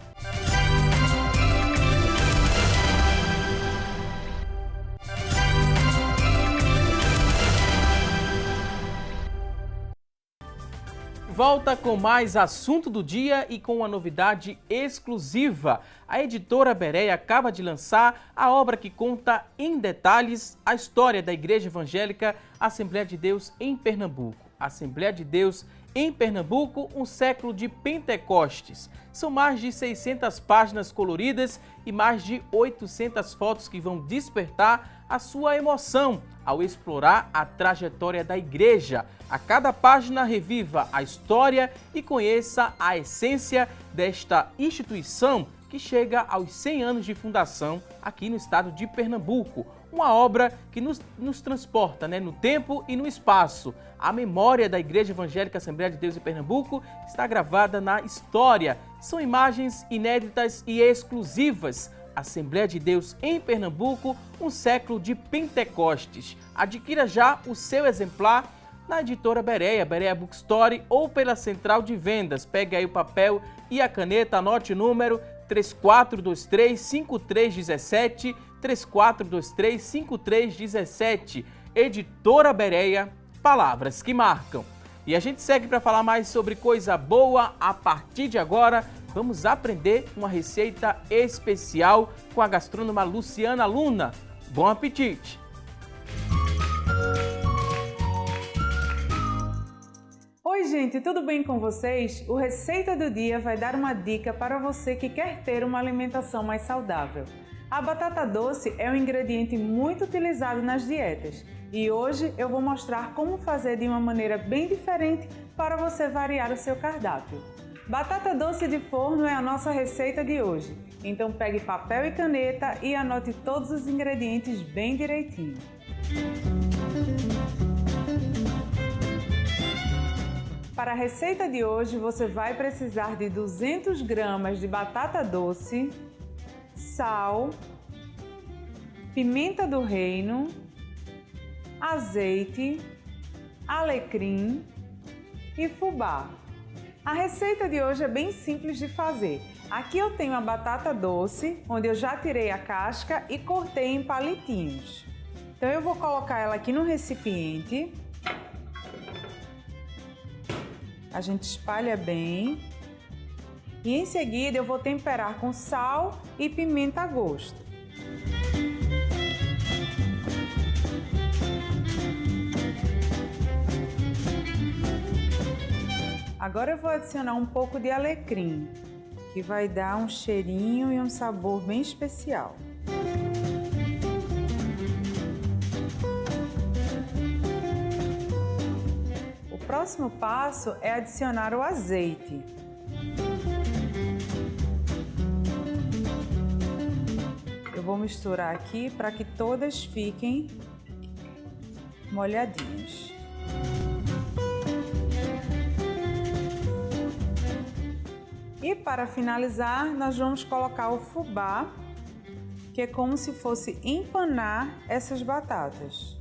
Speaker 1: Volta com mais assunto do dia e com uma novidade exclusiva. A editora Berea acaba de lançar a obra que conta em detalhes a história da Igreja Evangélica Assembleia de Deus em Pernambuco. Assembleia de Deus em Pernambuco, um século de Pentecostes. São mais de 600 páginas coloridas e mais de 800 fotos que vão despertar a sua emoção ao explorar a trajetória da igreja. A cada página reviva a história e conheça a essência desta instituição que chega aos 100 anos de fundação aqui no estado de Pernambuco. Uma obra que nos transporta, né, no tempo e no espaço. A memória da Igreja Evangélica Assembleia de Deus em Pernambuco está gravada na história. São imagens inéditas e exclusivas. Assembleia de Deus em Pernambuco, um século de Pentecostes. Adquira já o seu exemplar na editora Berea, Berea Bookstore ou pela central de vendas. Pegue aí o papel e a caneta, anote o número 3423-5317, 3423-5317. Editora Berea, palavras que marcam. E a gente segue para falar mais sobre coisa boa a partir de agora. Vamos aprender uma receita especial com a gastrônoma Luciana Luna. Bom apetite!
Speaker 8: Oi gente, tudo bem com vocês? O Receita do Dia vai dar uma dica para você que quer ter uma alimentação mais saudável. A batata doce é um ingrediente muito utilizado nas dietas e hoje eu vou mostrar como fazer de uma maneira bem diferente para você variar o seu cardápio. Batata doce de forno é a nossa receita de hoje, então pegue papel e caneta e anote todos os ingredientes bem direitinho. Para a receita de hoje você vai precisar de 200 gramas de batata doce, sal, pimenta do reino, azeite, alecrim e fubá. A receita de hoje é bem simples de fazer. Aqui eu tenho a batata doce, onde eu já tirei a casca e cortei em palitinhos. Então eu vou colocar ela aqui no recipiente. A gente espalha bem. E em seguida eu vou temperar com sal e pimenta a gosto. Agora eu vou adicionar um pouco de alecrim, que vai dar um cheirinho e um sabor bem especial. O próximo passo é adicionar o azeite. Eu vou misturar aqui para que todas fiquem molhadinhas. E para finalizar, nós vamos colocar o fubá, que é como se fosse empanar essas batatas.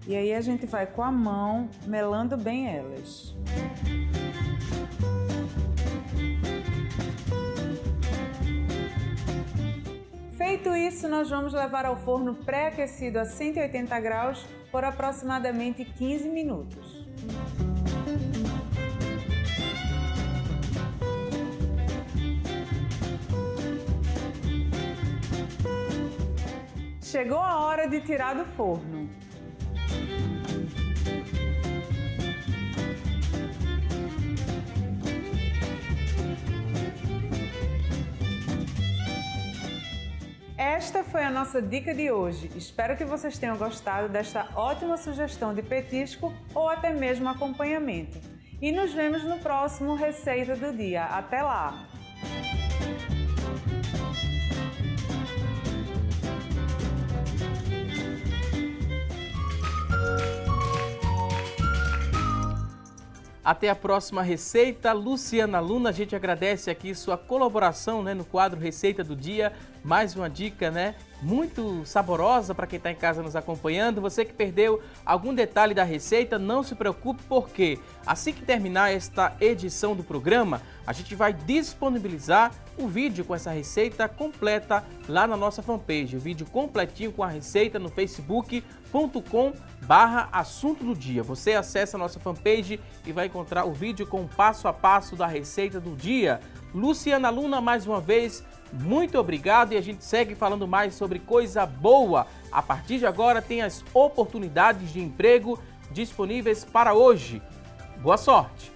Speaker 8: E aí a gente vai com a mão melando bem elas. Feito isso, nós vamos levar ao forno pré-aquecido a 180 graus por aproximadamente 15 minutos. Chegou a hora de tirar do forno. Esta foi a nossa dica de hoje. Espero que vocês tenham gostado desta ótima sugestão de petisco ou até mesmo acompanhamento. E nos vemos no próximo Receita do Dia. Até lá!
Speaker 1: Até a próxima receita. Luciana Luna, a gente agradece aqui sua colaboração, né, no quadro Receita do Dia. Mais uma dica, né, muito saborosa para quem está em casa nos acompanhando. Você que perdeu algum detalhe da receita, não se preocupe, porque assim que terminar esta edição do programa, a gente vai disponibilizar o vídeo com essa receita completa lá na nossa fanpage. O vídeo completinho com a receita no facebook.com/assunto do dia. Você acessa a nossa fanpage e vai encontrar o vídeo com o passo a passo da receita do dia. Luciana Luna, mais uma vez, muito obrigado, e a gente segue falando mais sobre coisa boa. A partir de agora tem as oportunidades de emprego disponíveis para hoje. Boa sorte!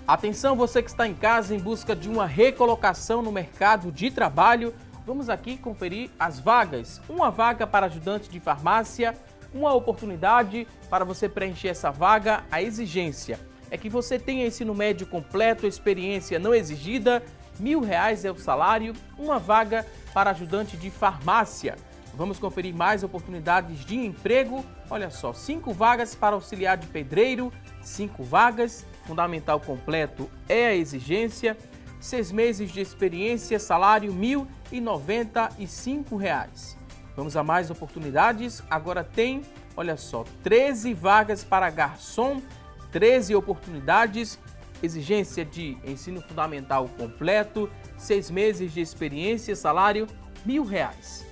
Speaker 1: Atenção, você que está em casa em busca de uma recolocação no mercado de trabalho, vamos aqui conferir as vagas. Uma vaga para ajudante de farmácia, uma oportunidade para você preencher essa vaga. A exigência é que você tenha ensino médio completo, experiência não exigida, R$1.000 é o salário, uma vaga para ajudante de farmácia. Vamos conferir mais oportunidades de emprego. Olha só, 5 vagas para auxiliar de pedreiro, 5 vagas, fundamental completo é a exigência, 6 meses de experiência, salário R$1.095. Vamos a mais oportunidades. Agora tem, olha só, 13 vagas para garçom, 13 oportunidades, exigência de ensino fundamental completo, 6 meses de experiência, salário R$1.000.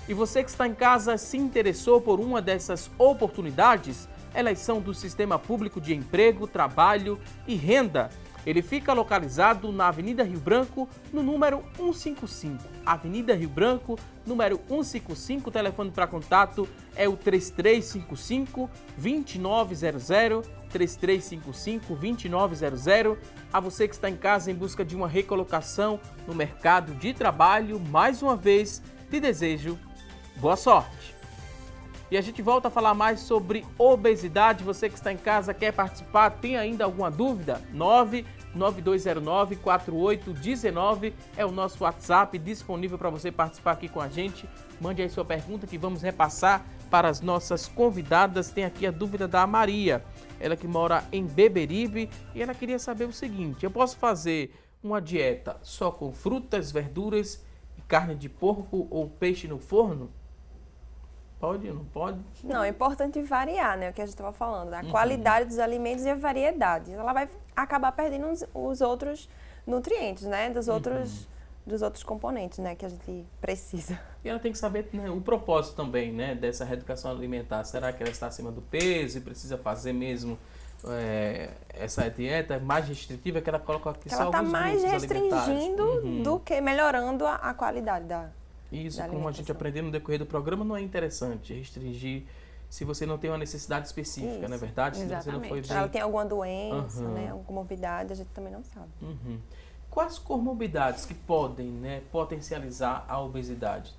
Speaker 1: E você que está em casa se interessou por uma dessas oportunidades, elas são do Sistema Público de Emprego, Trabalho e Renda. Ele fica localizado na Avenida Rio Branco, no número 155. Avenida Rio Branco, número 155. O telefone para contato é o 3355-2900 3355-2900. A você que está em casa em busca de uma recolocação no mercado de trabalho, mais uma vez, te desejo boa sorte. E a gente volta a falar mais sobre obesidade. Você que está em casa, quer participar, tem ainda alguma dúvida? 99209-4819 é o nosso WhatsApp disponível para você participar aqui com a gente. Mande aí sua pergunta que vamos repassar para as nossas convidadas. Tem aqui a dúvida da Maria, ela que mora em Beberibe, e ela queria saber o seguinte: eu posso fazer uma dieta só com frutas, verduras e carne de porco ou peixe no forno? Pode ou não pode?
Speaker 5: Não, é importante variar, né? O que a gente estava falando, a qualidade dos alimentos e a variedade. Ela vai acabar perdendo os outros nutrientes, né? Dos outros componentes, né? Que a gente precisa.
Speaker 1: E ela tem que saber, né, o propósito também, né? Dessa reeducação alimentar. Será que ela está acima do peso e precisa fazer mesmo essa dieta mais restritiva, que ela coloca aqui só alguns grupos alimentares?
Speaker 5: Ela está mais restringindo do que melhorando a qualidade da
Speaker 1: Isso, como a gente aprendeu no decorrer do programa, não é interessante restringir se você não tem uma necessidade específica, não é verdade? Se você não foi bem...
Speaker 5: ela tem alguma doença, né, alguma comorbidade, a gente também não sabe.
Speaker 1: Quais comorbidades que podem, né, potencializar a obesidade?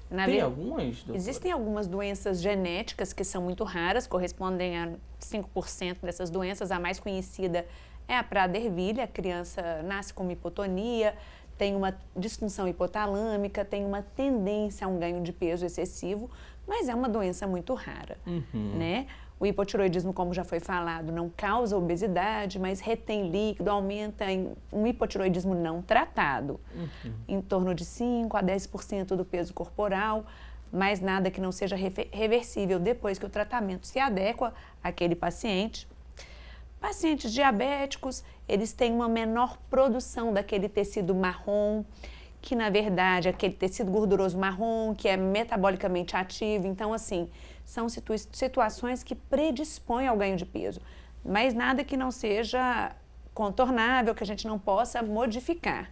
Speaker 1: Tem algumas, doutora?
Speaker 4: Existem algumas doenças genéticas que são muito raras, correspondem a 5% dessas doenças. A mais conhecida é a Prader-Willi, a criança nasce com uma hipotonia, tem uma disfunção hipotalâmica, tem uma tendência a um ganho de peso excessivo, mas é uma doença muito rara, né? O hipotiroidismo, como já foi falado, não causa obesidade, mas retém líquido, aumenta em um hipotiroidismo não tratado, em torno de 5% a 10% do peso corporal, mas nada que não seja reversível depois que o tratamento se adequa àquele paciente. Pacientes diabéticos, eles têm uma menor produção daquele tecido marrom, que na verdade é aquele tecido gorduroso marrom, que é metabolicamente ativo. Então, assim, são situações que predispõem ao ganho de peso, mas nada que não seja contornável, que a gente não possa modificar,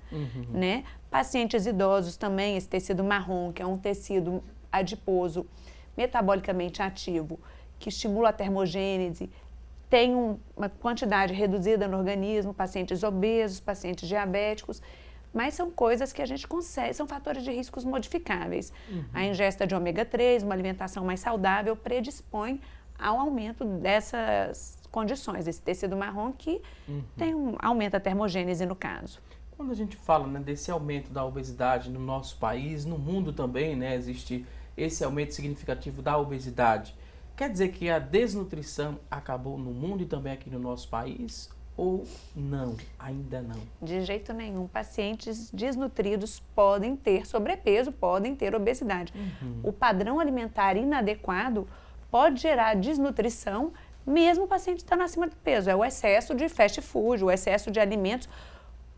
Speaker 4: né? Pacientes idosos também, esse tecido marrom, que é um tecido adiposo, metabolicamente ativo, que estimula a termogênese, tem uma quantidade reduzida no organismo, pacientes obesos, pacientes diabéticos, mas são coisas que a gente consegue, são fatores de riscos modificáveis. A ingesta de ômega 3, uma alimentação mais saudável, predispõe ao aumento dessas condições, esse tecido marrom que aumenta a termogênese no caso.
Speaker 1: Quando a gente fala, né, desse aumento da obesidade no nosso país, no mundo também, né, existe esse aumento significativo da obesidade. Quer dizer que a desnutrição acabou no mundo e também aqui no nosso país? Ou não? Ainda não?
Speaker 4: De jeito nenhum. Pacientes desnutridos podem ter sobrepeso, podem ter obesidade. O padrão alimentar inadequado pode gerar desnutrição, mesmo o paciente estando acima do peso. É o excesso de fast food, o excesso de alimentos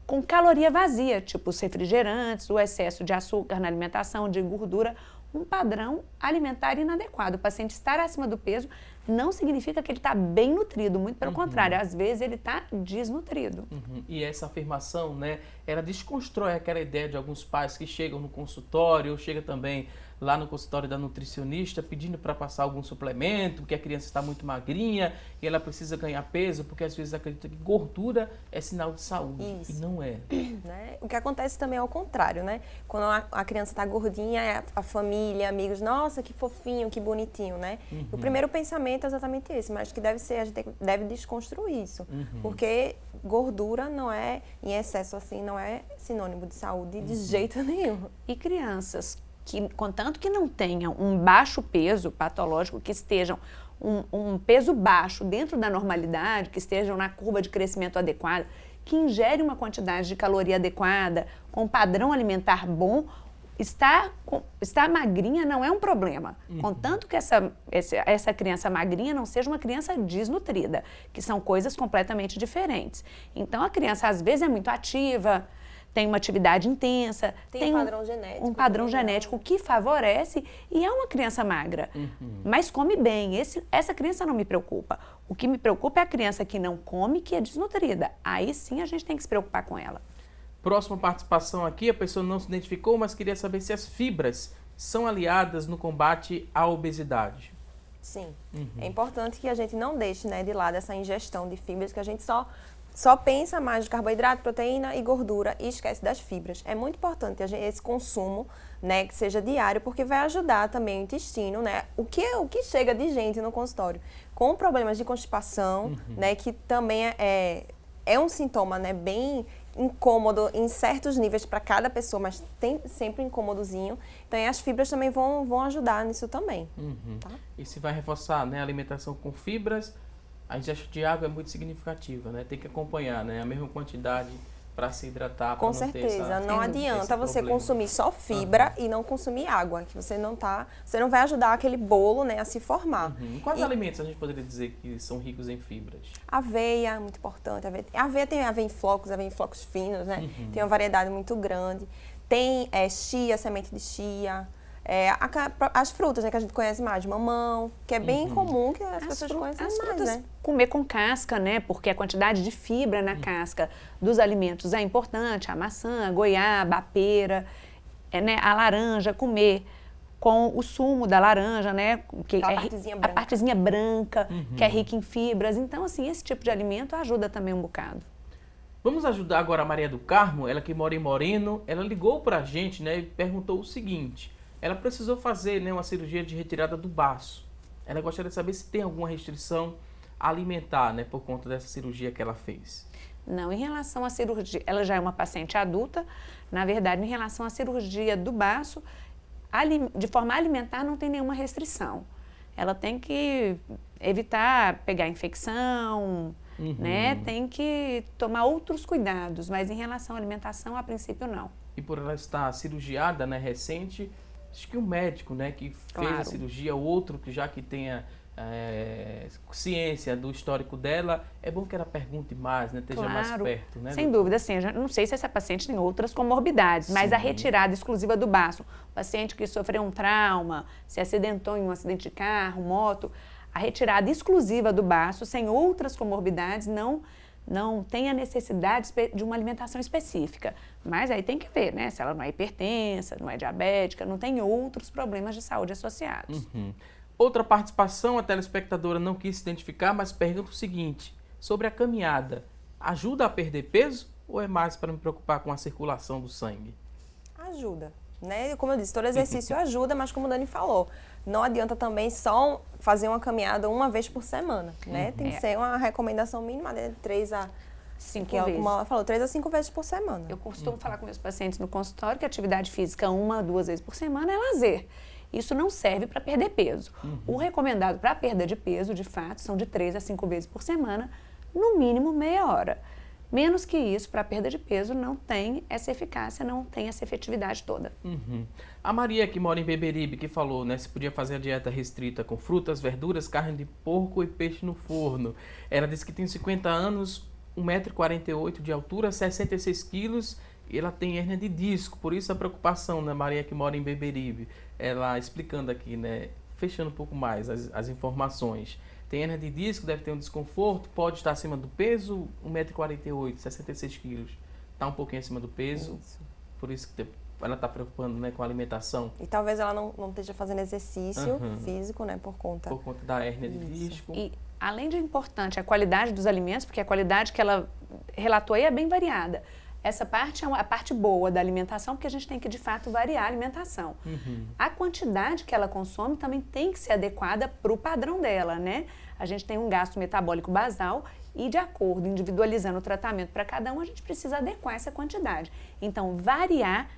Speaker 4: com caloria vazia, tipo os refrigerantes, o excesso de açúcar na alimentação, de gordura, um padrão alimentar inadequado. O paciente estar acima do peso não significa que ele está bem nutrido, muito pelo contrário, às vezes ele está desnutrido.
Speaker 1: E essa afirmação, né, ela desconstrói aquela ideia de alguns pais que chegam no consultório, ou chega também lá no consultório da nutricionista pedindo para passar algum suplemento, porque a criança está muito magrinha e ela precisa ganhar peso, porque às vezes acredita que gordura é sinal de saúde. Isso. E não é.
Speaker 5: Né? O que acontece também é o contrário, né? Quando a criança está gordinha, a família, amigos, nossa, que fofinho, que bonitinho, né? O primeiro pensamento é exatamente esse, mas que deve ser, a gente deve desconstruir isso, porque gordura não é, em excesso assim, não é sinônimo de saúde de jeito nenhum.
Speaker 4: E crianças que, contanto que não tenham um baixo peso patológico, que estejam um peso baixo dentro da normalidade, que estejam na curva de crescimento adequada, que ingerem uma quantidade de caloria adequada, com padrão alimentar bom, estar magrinha não é um problema. Contanto que essa criança magrinha não seja uma criança desnutrida, que são coisas completamente diferentes. Então, a criança às vezes é muito ativa, tem uma atividade intensa, tem um padrão genético que favorece e é uma criança magra, mas come bem. Essa criança não me preocupa. O que me preocupa é a criança que não come, que é desnutrida. Aí sim a gente tem que se preocupar com ela.
Speaker 1: Próxima participação aqui, a pessoa não se identificou, mas queria saber se as fibras são aliadas no combate à obesidade.
Speaker 5: Sim. É importante que a gente não deixe, né, de lado essa ingestão de fibras, que a gente só pensa mais de carboidrato, proteína e gordura e esquece das fibras. É muito importante esse consumo, né, que seja diário, porque vai ajudar também o intestino, né? O que chega de gente no consultório com problemas de constipação, né, que também é um sintoma, né, bem incômodo em certos níveis para cada pessoa, mas tem sempre um incômodozinho. Então, as fibras também vão ajudar nisso também. Tá?
Speaker 1: E se vai reforçar, né, a alimentação com fibras, a ingestão de água é muito significativa, né? Tem que acompanhar, né, a mesma quantidade para se hidratar.
Speaker 5: Com certeza, não adianta você consumir só fibra e não consumir água, que você não vai ajudar aquele bolo, né, a se formar.
Speaker 1: Quais alimentos a gente poderia dizer que são ricos em fibras?
Speaker 5: Aveia, muito importante. Aveia tem aveia em flocos finos, né? Tem uma variedade muito grande. Tem chia, semente de chia. As frutas, né, que a gente conhece mais, mamão, que é bem comum que as pessoas conhecem mais, né?
Speaker 4: Comer com casca, né? Porque a quantidade de fibra na casca dos alimentos é importante. A maçã, a goiaba, a pera, né? A laranja, comer com o sumo da laranja, né? Que a partezinha branca, que é rica em fibras. Então, assim, esse tipo de alimento ajuda também um bocado.
Speaker 1: Vamos ajudar agora a Maria do Carmo, ela que mora em Moreno. Ela ligou pra gente, né, e perguntou o seguinte: ela precisou fazer, né, uma cirurgia de retirada do baço. Ela gostaria de saber se tem alguma restrição alimentar, né, por conta dessa cirurgia que ela fez.
Speaker 4: Não, em relação à cirurgia, ela já é uma paciente adulta. Na verdade, em relação à cirurgia do baço, de forma alimentar não tem nenhuma restrição. Ela tem que evitar pegar infecção, né, tem que tomar outros cuidados, mas em relação à alimentação, a princípio, não.
Speaker 1: E por ela estar cirurgiada, né, recente, acho que um médico, né, que fez a cirurgia, outro que já que tenha ciência do histórico dela, é bom que ela pergunte mais, né, esteja mais perto, né?
Speaker 4: Sem dúvida, sim. Eu não sei se essa paciente tem outras comorbidades, mas a retirada exclusiva do baço, paciente que sofreu um trauma, se acidentou em um acidente de carro, moto, a retirada exclusiva do baço, sem outras comorbidades, não tem a necessidade de uma alimentação específica. Mas aí tem que ver, né? Se ela não é hipertensa, não é diabética, não tem outros problemas de saúde associados.
Speaker 1: Outra participação, a telespectadora não quis se identificar, mas pergunta o seguinte: sobre a caminhada, ajuda a perder peso ou é mais para me preocupar com a circulação do sangue?
Speaker 5: Ajuda, né? Como eu disse, todo exercício ajuda, mas como o Dani falou, não adianta também só fazer uma caminhada uma vez por semana, né? Tem que ser uma recomendação mínima de 3 a 5 vezes. Como ela falou, 3 a 5 vezes por semana.
Speaker 4: Eu costumo falar com meus pacientes no consultório que a atividade física 1 a 2 vezes por semana é lazer. Isso não serve para perder peso. O recomendado para perda de peso, de fato, são de 3 a 5 vezes por semana, no mínimo meia hora. Menos que isso, para perda de peso, não tem essa eficácia, não tem essa efetividade toda.
Speaker 1: A Maria, que mora em Beberibe, que falou, né, se podia fazer a dieta restrita com frutas, verduras, carne de porco e peixe no forno. Ela disse que tem 50 anos, 1,48 m de altura, 66 quilos, e ela tem hérnia de disco. Por isso a preocupação, né, Maria, que mora em Beberibe. Ela explicando aqui, né, fechando um pouco mais as informações. Tem hérnia de disco, deve ter um desconforto, pode estar acima do peso, 1,48 m, 66 quilos. Está um pouquinho acima do peso, por isso que ela está preocupando, né, com a alimentação.
Speaker 5: E talvez ela não esteja fazendo exercício físico, né, por conta
Speaker 1: da hérnia de disco.
Speaker 4: E além de importante a qualidade dos alimentos, porque a qualidade que ela relatou aí é bem variada. Essa parte é a parte boa da alimentação, porque a gente tem que, de fato, variar a alimentação. A quantidade que ela consome também tem que ser adequada para o padrão dela, né? A gente tem um gasto metabólico basal e, de acordo, individualizando o tratamento para cada um, a gente precisa adequar essa quantidade. Então, variar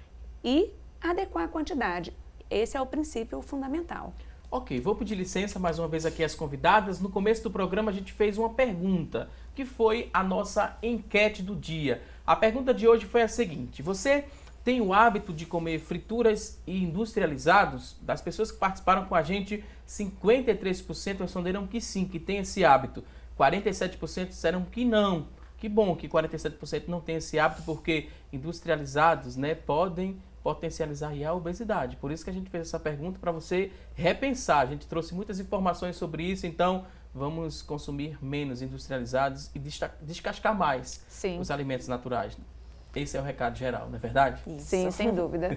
Speaker 4: e adequar a quantidade. Esse é o princípio fundamental.
Speaker 1: Ok, vou pedir licença mais uma vez aqui às convidadas. No começo do programa a gente fez uma pergunta, que foi a nossa enquete do dia. A pergunta de hoje foi a seguinte: você tem o hábito de comer frituras e industrializados? Das pessoas que participaram com a gente, 53% responderam que sim, que tem esse hábito. 47% disseram que não. Que bom que 47% não tem esse hábito, porque industrializados, né, podem potencializar a obesidade. Por isso que a gente fez essa pergunta para você repensar. A gente trouxe muitas informações sobre isso, então vamos consumir menos industrializados e descascar mais os alimentos naturais. Esse é o recado geral, não é verdade?
Speaker 5: Isso.
Speaker 4: Sim, sem dúvida.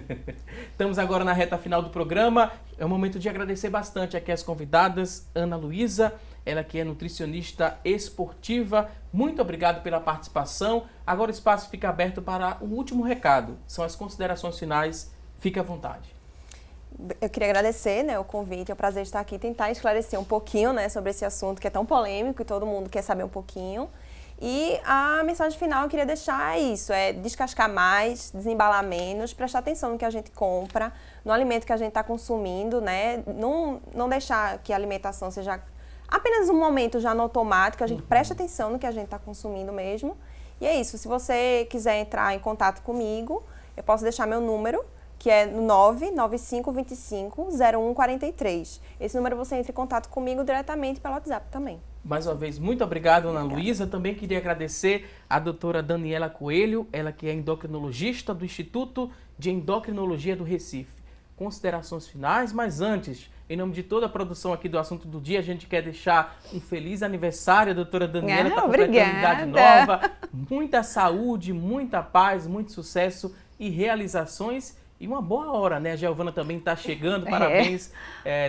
Speaker 1: Estamos agora na reta final do programa. É o momento de agradecer bastante aqui as convidadas. Ana Luísa, ela que é nutricionista esportiva. Muito obrigado pela participação. Agora o espaço fica aberto para o último recado. São as considerações finais. Fique à vontade.
Speaker 5: Eu queria agradecer, né, o convite. É um prazer estar aqui e tentar esclarecer um pouquinho, né, sobre esse assunto que é tão polêmico e todo mundo quer saber um pouquinho. E a mensagem final eu queria deixar isso, é descascar mais, desembalar menos, prestar atenção no que a gente compra, no alimento que a gente está consumindo, né? Não deixar que a alimentação seja apenas um momento já no automático, a gente presta atenção no que a gente está consumindo mesmo. E é isso, se você quiser entrar em contato comigo, eu posso deixar meu número, que é 99525-0143. Esse número você entra em contato comigo diretamente pelo WhatsApp também.
Speaker 1: Mais uma vez, muito obrigado, Ana Luísa. Também queria agradecer a doutora Daniela Coelho, ela que é endocrinologista do Instituto de Endocrinologia do Recife. Considerações finais, mas antes, em nome de toda a produção aqui do Assunto do Dia, a gente quer deixar um feliz aniversário, a doutora Daniela está completando idade nova. Muita saúde, muita paz, muito sucesso e realizações. E uma boa hora, né? A Giovana também está chegando, parabéns,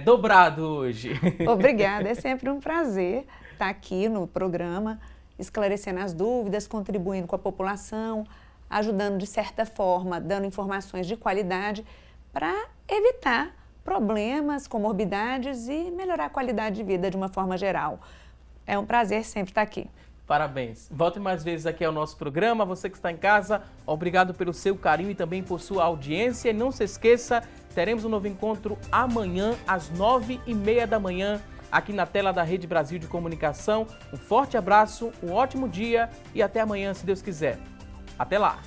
Speaker 1: dobrado hoje.
Speaker 4: Obrigada, é sempre um prazer estar aqui no programa, esclarecendo as dúvidas, contribuindo com a população, ajudando de certa forma, dando informações de qualidade para evitar problemas, comorbidades e melhorar a qualidade de vida de uma forma geral. É um prazer sempre estar aqui.
Speaker 1: Parabéns. Volte mais vezes aqui ao nosso programa. Você que está em casa, obrigado pelo seu carinho e também por sua audiência. E não se esqueça, teremos um novo encontro amanhã às 9h30 da manhã, aqui na tela da Rede Brasil de Comunicação. Um forte abraço, um ótimo dia e até amanhã, se Deus quiser. Até lá!